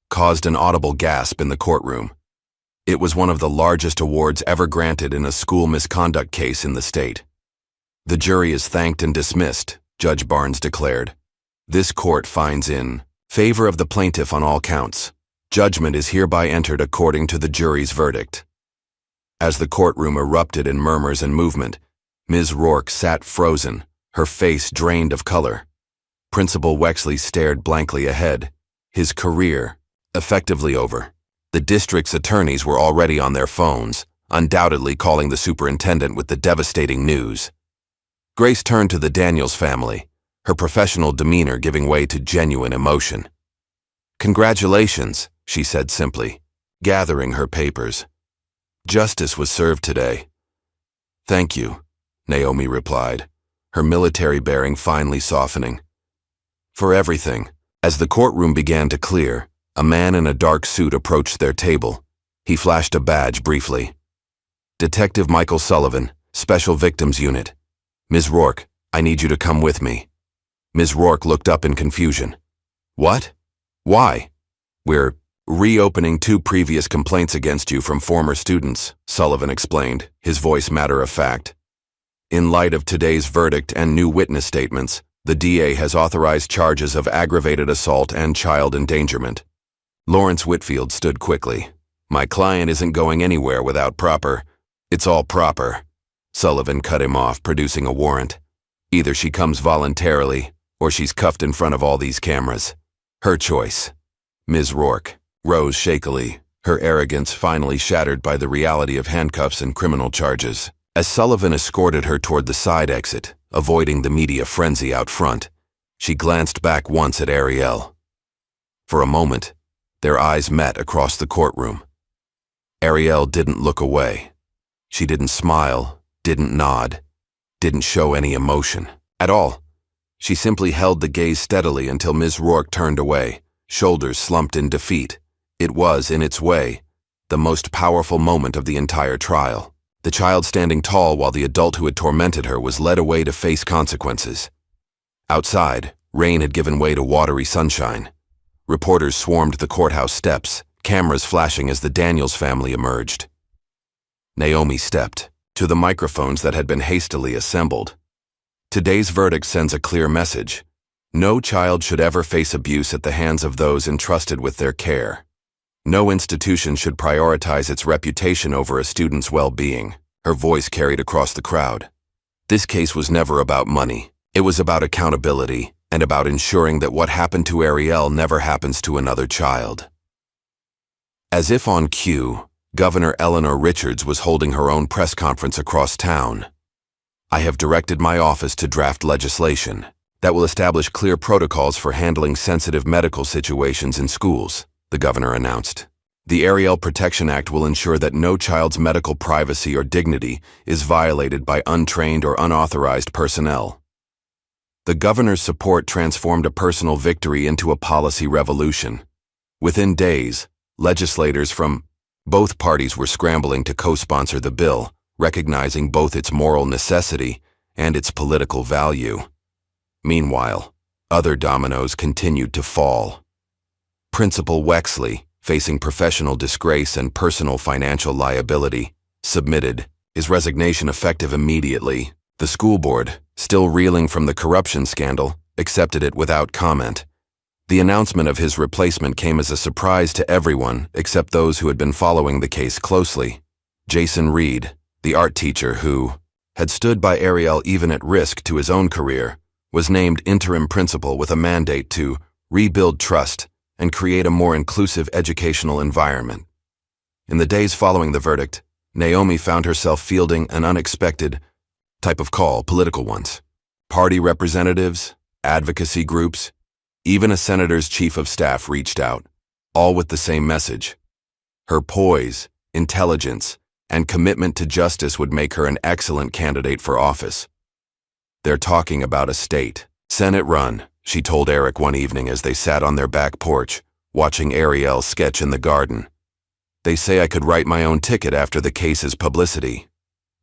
caused an audible gasp in the courtroom. It was one of the largest awards ever granted in a school misconduct case in the state. "The jury is thanked and dismissed," Judge Barnes declared. "This court finds in favor of the plaintiff on all counts. Judgment is hereby entered according to the jury's verdict. As the courtroom erupted in murmurs and movement, Ms. Rourke sat frozen, her face drained of color. Principal Wexley stared blankly ahead, his career effectively over. The district's attorneys were already on their phones, undoubtedly calling the superintendent with the devastating news. Grace turned to the Daniels family, her professional demeanor giving way to genuine emotion. "Congratulations," she said simply, gathering her papers. "Justice was served today." "Thank you," Naomi replied, her military bearing finally softening. "For everything." As the courtroom began to clear, a man in a dark suit approached their table. He flashed a badge briefly. "Detective Michael Sullivan, Special Victims Unit. Ms. Rourke, I need you to come with me." Ms. Rourke looked up in confusion. "What? Why?" "We're reopening 2 previous complaints against you from former students," Sullivan explained, his voice matter-of-fact. "In light of today's verdict and new witness statements, the DA has authorized charges of aggravated assault and child endangerment." Lawrence Whitfield stood quickly. "My client isn't going anywhere without proper. It's all proper." Sullivan cut him off, producing a warrant. "Either she comes voluntarily, or she's cuffed in front of all these cameras. Her choice." Ms. Rourke rose shakily, her arrogance finally shattered by the reality of handcuffs and criminal charges. As Sullivan escorted her toward the side exit, avoiding the media frenzy out front, she glanced back once at Ariel. For a moment, their eyes met across the courtroom. Ariel didn't look away. She didn't smile, didn't nod, didn't show any emotion at all. She simply held the gaze steadily until Ms. Rourke turned away, shoulders slumped in defeat. It was, in its way, the most powerful moment of the entire trial. The child standing tall while the adult who had tormented her was led away to face consequences. Outside, rain had given way to watery sunshine. Reporters swarmed the courthouse steps, cameras flashing as the Daniels family emerged. Naomi stepped to the microphones that had been hastily assembled. Today's verdict sends a clear message. No child should ever face abuse at the hands of those entrusted with their care. No institution should prioritize its reputation over a student's well-being. Her voice carried across the crowd. This case was never about money. It was about accountability and about ensuring that what happened to Ariel never happens to another child. As if on cue, Governor Eleanor Richards was holding her own press conference across town. "I have directed my office to draft legislation that will establish clear protocols for handling sensitive medical situations in schools," the governor announced. "The Ariel Protection Act will ensure that no child's medical privacy or dignity is violated by untrained or unauthorized personnel." The governor's support transformed a personal victory into a policy revolution. Within days, legislators from both parties were scrambling to co-sponsor the bill, recognizing both its moral necessity and its political value. Meanwhile, other dominoes continued to fall. Principal Wexley, facing professional disgrace and personal financial liability, submitted his resignation effective immediately. The school board, still reeling from the corruption scandal, accepted it without comment. The announcement of his replacement came as a surprise to everyone except those who had been following the case closely. Jason Reed, the art teacher who had stood by Ariel even at risk to his own career, was named interim principal with a mandate to rebuild trust and create a more inclusive educational environment. In the days following the verdict, Naomi found herself fielding an unexpected type of call, political ones. Party representatives, advocacy groups, even a senator's chief of staff reached out, all with the same message. Her poise, intelligence, and commitment to justice would make her an excellent candidate for office. "They're talking about a state Senate run," she told Eric one evening as they sat on their back porch, watching Ariel sketch in the garden. "They say I could write my own ticket after the case's publicity.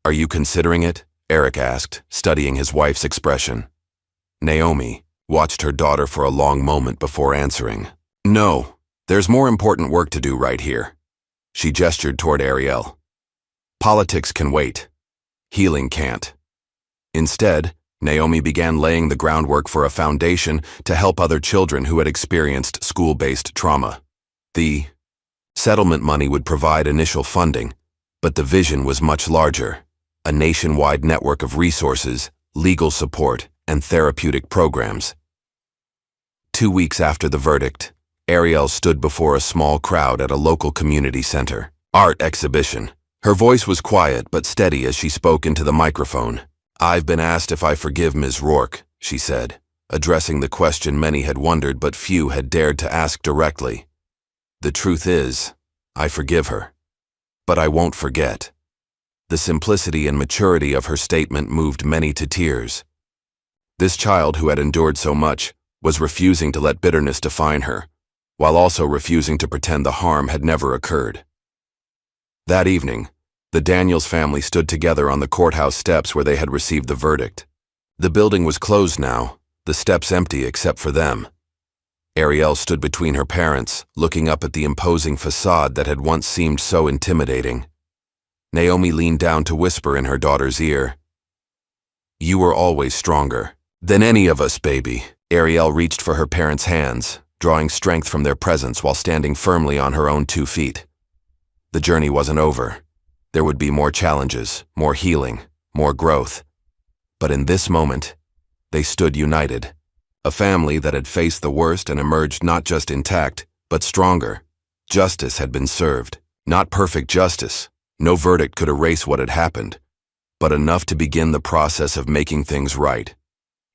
Are you considering it?" Eric asked, studying his wife's expression. Naomi watched her daughter for a long moment before answering. "No, there's more important work to do right here." She gestured toward Ariel. "Politics can wait. Healing can't." Instead, Naomi began laying the groundwork for a foundation to help other children who had experienced school-based trauma. The Settlement money would provide initial funding, but the vision was much larger: a nationwide network of resources, legal support, and therapeutic programs. 2 weeks after the verdict, Ariel stood before a small crowd at a local community center art exhibition. Her voice was quiet but steady as she spoke into the microphone. "I've been asked if I forgive Ms. Rourke," she said, addressing the question many had wondered but few had dared to ask directly. "The truth is, I forgive her. But I won't forget." The simplicity and maturity of her statement moved many to tears. This child who had endured so much was refusing to let bitterness define her, while also refusing to pretend the harm had never occurred. That evening, the Daniels family stood together on the courthouse steps where they had received the verdict. The building was closed now, the steps empty except for them. Ariel stood between her parents, looking up at the imposing facade that had once seemed so intimidating. Naomi leaned down to whisper in her daughter's ear, "You were always stronger than any of us, baby." Ariel reached for her parents' hands, drawing strength from their presence while standing firmly on her own 2 feet. The journey wasn't over. There would be more challenges, more healing, more growth. But in this moment, they stood united. A family that had faced the worst and emerged not just intact, but stronger. Justice had been served. Not perfect justice. No verdict could erase what had happened, but enough to begin the process of making things right.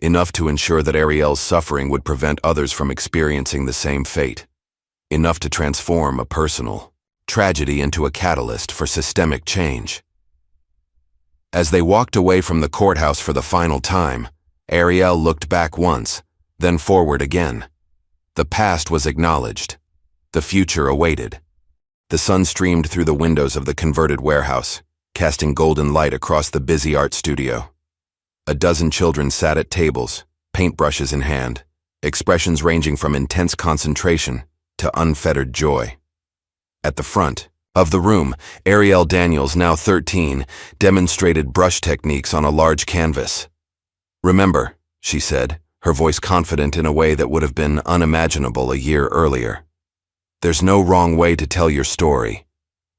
Enough to ensure that Ariel's suffering would prevent others from experiencing the same fate. Enough to transform a personal tragedy into a catalyst for systemic change. As they walked away from the courthouse for the final time, Ariel looked back once, then forward again. The past was acknowledged. The future awaited. The sun streamed through the windows of the converted warehouse, casting golden light across the busy art studio. A dozen children sat at tables, paintbrushes in hand, expressions ranging from intense concentration to unfettered joy. At the front of the room, Ariel Daniels, now 13, demonstrated brush techniques on a large canvas. "Remember," she said, her voice confident in a way that would have been unimaginable a year earlier. "There's no wrong way to tell your story.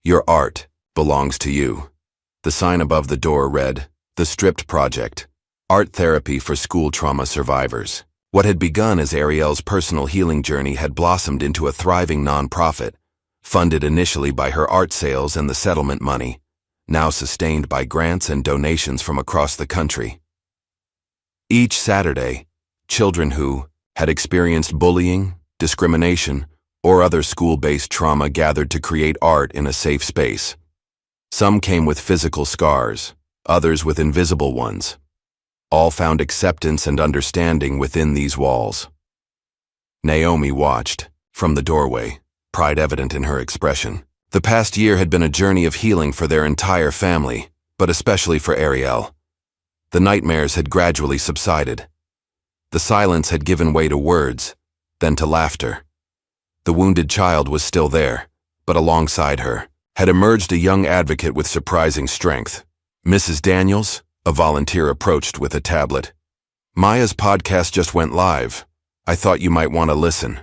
Your art belongs to you." The sign above the door read, "The Stripped Project, Art Therapy for School Trauma Survivors." What had begun as Ariel's personal healing journey had blossomed into a thriving nonprofit, funded initially by her art sales and the settlement money, now sustained by grants and donations from across the country. Each Saturday, children who had experienced bullying, discrimination, or other school-based trauma gathered to create art in a safe space. Some came with physical scars, others with invisible ones. All found acceptance and understanding within these walls. Naomi watched, from the doorway, pride evident in her expression. The past year had been a journey of healing for their entire family, but especially for Ariel. The nightmares had gradually subsided. The silence had given way to words, then to laughter. The wounded child was still there, but alongside her had emerged a young advocate with surprising strength. "Mrs. Daniels," a volunteer approached with a tablet. "Maya's podcast just went live. I thought you might want to listen."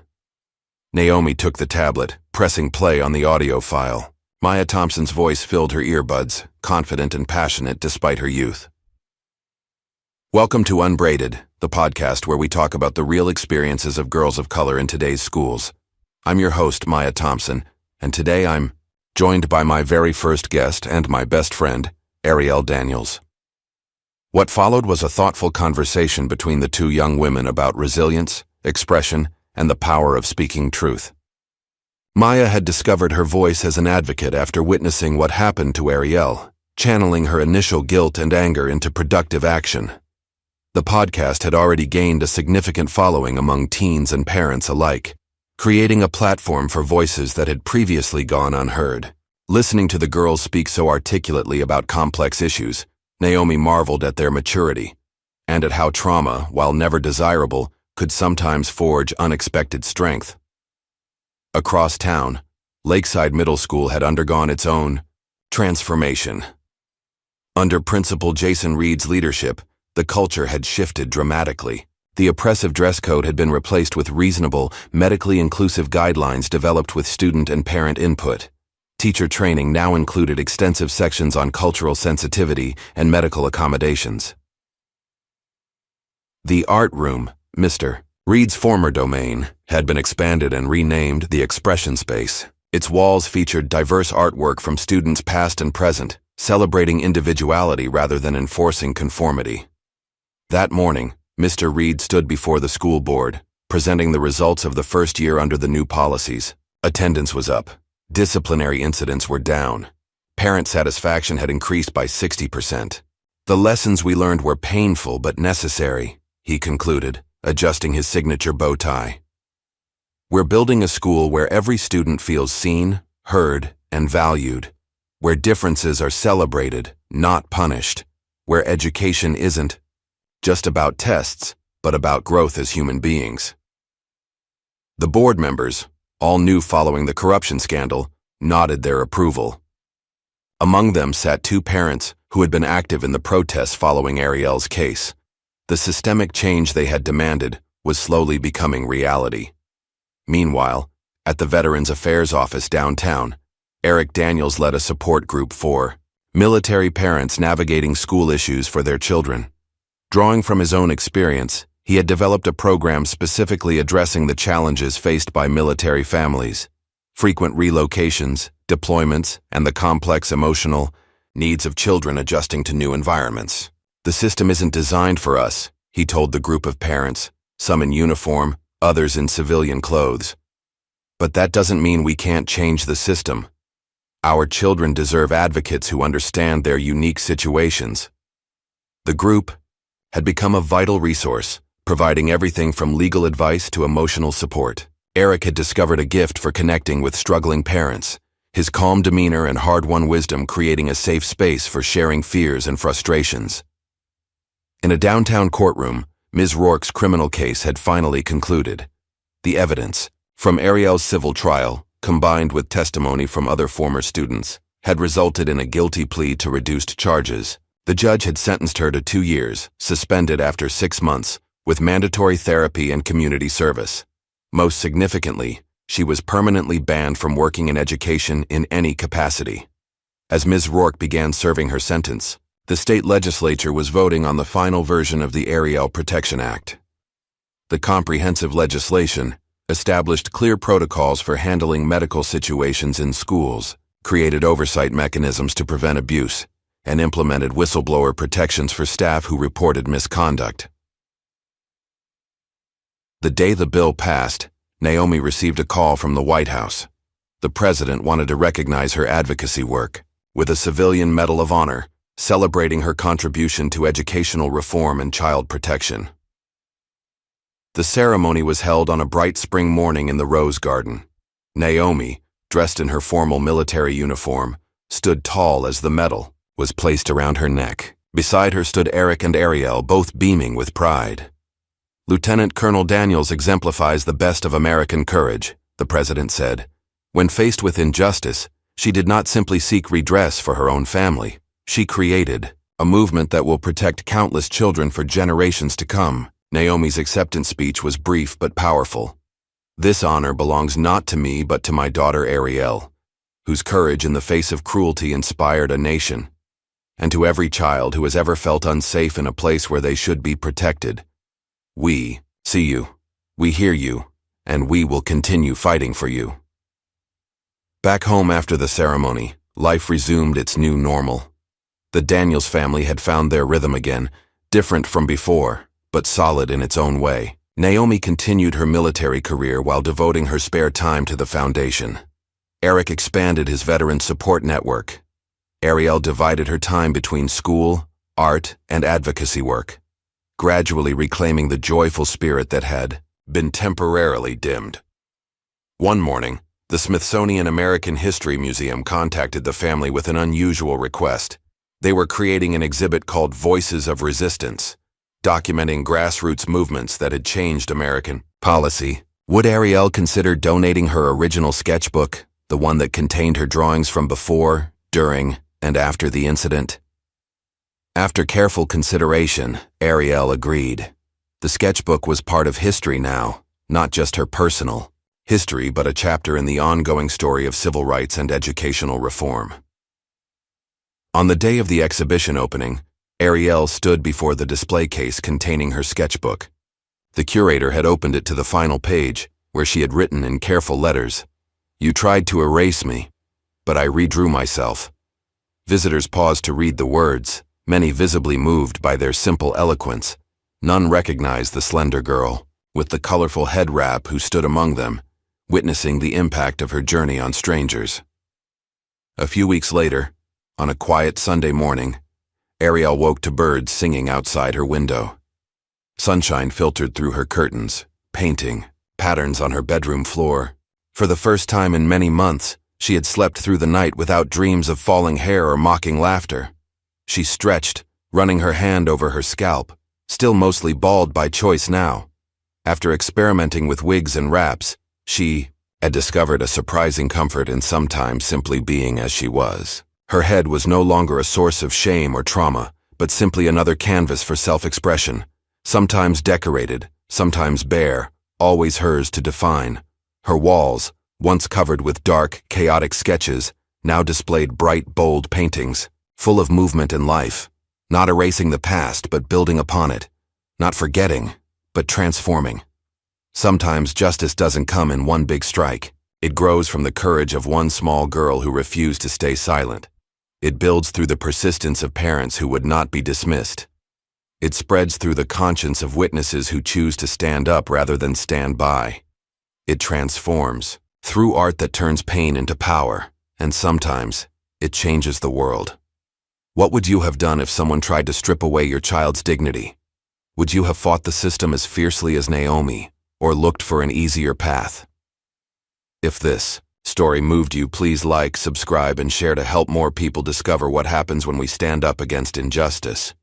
Naomi took the tablet, pressing play on the audio file. Maya Thompson's voice filled her earbuds, confident and passionate despite her youth. "Welcome to Unbraided, the podcast where we talk about the real experiences of girls of color in today's schools. I'm your host, Maya Thompson, and today I'm joined by my very first guest and my best friend, Ariel Daniels." What followed was a thoughtful conversation between the two young women about resilience, expression, and the power of speaking truth. Maya had discovered her voice as an advocate after witnessing what happened to Ariel, channeling her initial guilt and anger into productive action. The podcast had already gained a significant following among teens and parents alike, creating a platform for voices that had previously gone unheard. Listening to the girls speak so articulately about complex issues, Naomi marveled at their maturity, and at how trauma, while never desirable, could sometimes forge unexpected strength. Across town, Lakeside Middle School had undergone its own transformation. Under Principal Jason Reed's leadership, the culture had shifted dramatically. The oppressive dress code had been replaced with reasonable, medically inclusive guidelines developed with student and parent input. Teacher training now included extensive sections on cultural sensitivity and medical accommodations. The art room, Mr. Reed's former domain, had been expanded and renamed the Expression Space. Its walls featured diverse artwork from students past and present, celebrating individuality rather than enforcing conformity. That morning, Mr. Reed stood before the school board, presenting the results of the first year under the new policies. Attendance was up. Disciplinary incidents were down. Parent satisfaction had increased by 60%. The lessons we learned were painful but necessary, he concluded, adjusting his signature bow tie. We're building a school where every student feels seen, heard, and valued, where differences are celebrated, not punished, where education isn't just about tests, but about growth as human beings. The board members, all new following the corruption scandal, nodded their approval. Among them sat two parents who had been active in the protests following Ariel's case. The systemic change they had demanded was slowly becoming reality. Meanwhile, at the Veterans Affairs office downtown, Eric Daniels led a support group for military parents navigating school issues for their children. Drawing from his own experience, he had developed a program specifically addressing the challenges faced by military families, frequent relocations, deployments, and the complex emotional needs of children adjusting to new environments. The system isn't designed for us, he told the group of parents, some in uniform, others in civilian clothes. But that doesn't mean we can't change the system. Our children deserve advocates who understand their unique situations. The group had become a vital resource, providing everything from legal advice to emotional support. Eric had discovered a gift for connecting with struggling parents, his calm demeanor and hard-won wisdom creating a safe space for sharing fears and frustrations. In a downtown courtroom, Ms. Rourke's criminal case had finally concluded. The evidence from Ariel's civil trial, combined with testimony from other former students, had resulted in a guilty plea to reduced charges. The judge had sentenced her to 2 years, suspended after 6 months, with mandatory therapy and community service. Most significantly, she was permanently banned from working in education in any capacity. As Ms. Rourke began serving her sentence, the state legislature was voting on the final version of the Ariel Protection Act. The comprehensive legislation established clear protocols for handling medical situations in schools, created oversight mechanisms to prevent abuse, and implemented whistleblower protections for staff who reported misconduct. The day the bill passed, Naomi received a call from the White House. The president wanted to recognize her advocacy work with a Civilian Medal of Honor, celebrating her contribution to educational reform and child protection. The ceremony was held on a bright spring morning in the Rose Garden. Naomi, dressed in her formal military uniform, stood tall as the medal was placed around her neck. Beside her stood Eric and Ariel, both beaming with pride. Lieutenant Colonel Daniels exemplifies the best of American courage, the president said. When faced with injustice, she did not simply seek redress for her own family. She created a movement that will protect countless children for generations to come. Naomi's acceptance speech was brief but powerful. This honor belongs not to me but to my daughter Ariel, whose courage in the face of cruelty inspired a nation, and to every child who has ever felt unsafe in a place where they should be protected. We see you, we hear you, and we will continue fighting for you. Back home after the ceremony, life resumed its new normal. The Daniels family had found their rhythm again, different from before, but solid in its own way. Naomi continued her military career while devoting her spare time to the foundation. Eric expanded his veteran support network. Ariel divided her time between school, art, and advocacy work, gradually reclaiming the joyful spirit that had been temporarily dimmed. One morning, the Smithsonian American History Museum contacted the family with an unusual request. They were creating an exhibit called Voices of Resistance, documenting grassroots movements that had changed American policy. Would Ariel consider donating her original sketchbook, the one that contained her drawings from before, during, and after the incident? After careful consideration, Ariel agreed. The sketchbook was part of history now, not just her personal history, but a chapter in the ongoing story of civil rights and educational reform. On the day of the exhibition opening, Ariel stood before the display case containing her sketchbook. The curator had opened it to the final page, where she had written in careful letters, "You tried to erase me, but I redrew myself." Visitors paused to read the words, many visibly moved by their simple eloquence. None recognized the slender girl, with the colorful head wrap, who stood among them, witnessing the impact of her journey on strangers. A few weeks later, on a quiet Sunday morning, Ariel woke to birds singing outside her window. Sunshine filtered through her curtains, painting patterns on her bedroom floor. For the first time in many months, she had slept through the night without dreams of falling hair or mocking laughter. She stretched, running her hand over her scalp, still mostly bald by choice now. After experimenting with wigs and wraps, she had discovered a surprising comfort in sometimes simply being as she was. Her head was no longer a source of shame or trauma, but simply another canvas for self-expression, sometimes decorated, sometimes bare, always hers to define. Her walls, once covered with dark, chaotic sketches, now displayed bright, bold paintings, full of movement and life, not erasing the past but building upon it, not forgetting, but transforming. Sometimes justice doesn't come in one big strike. It grows from the courage of one small girl who refused to stay silent. It builds through the persistence of parents who would not be dismissed. It spreads through the conscience of witnesses who choose to stand up rather than stand by. It transforms through art that turns pain into power, and sometimes it changes the world. What would you have done if someone tried to strip away your child's dignity? Would you have fought the system as fiercely as Naomi, or looked for an easier path? If this story moved you, please like, subscribe, and share to help more people discover what happens when we stand up against injustice.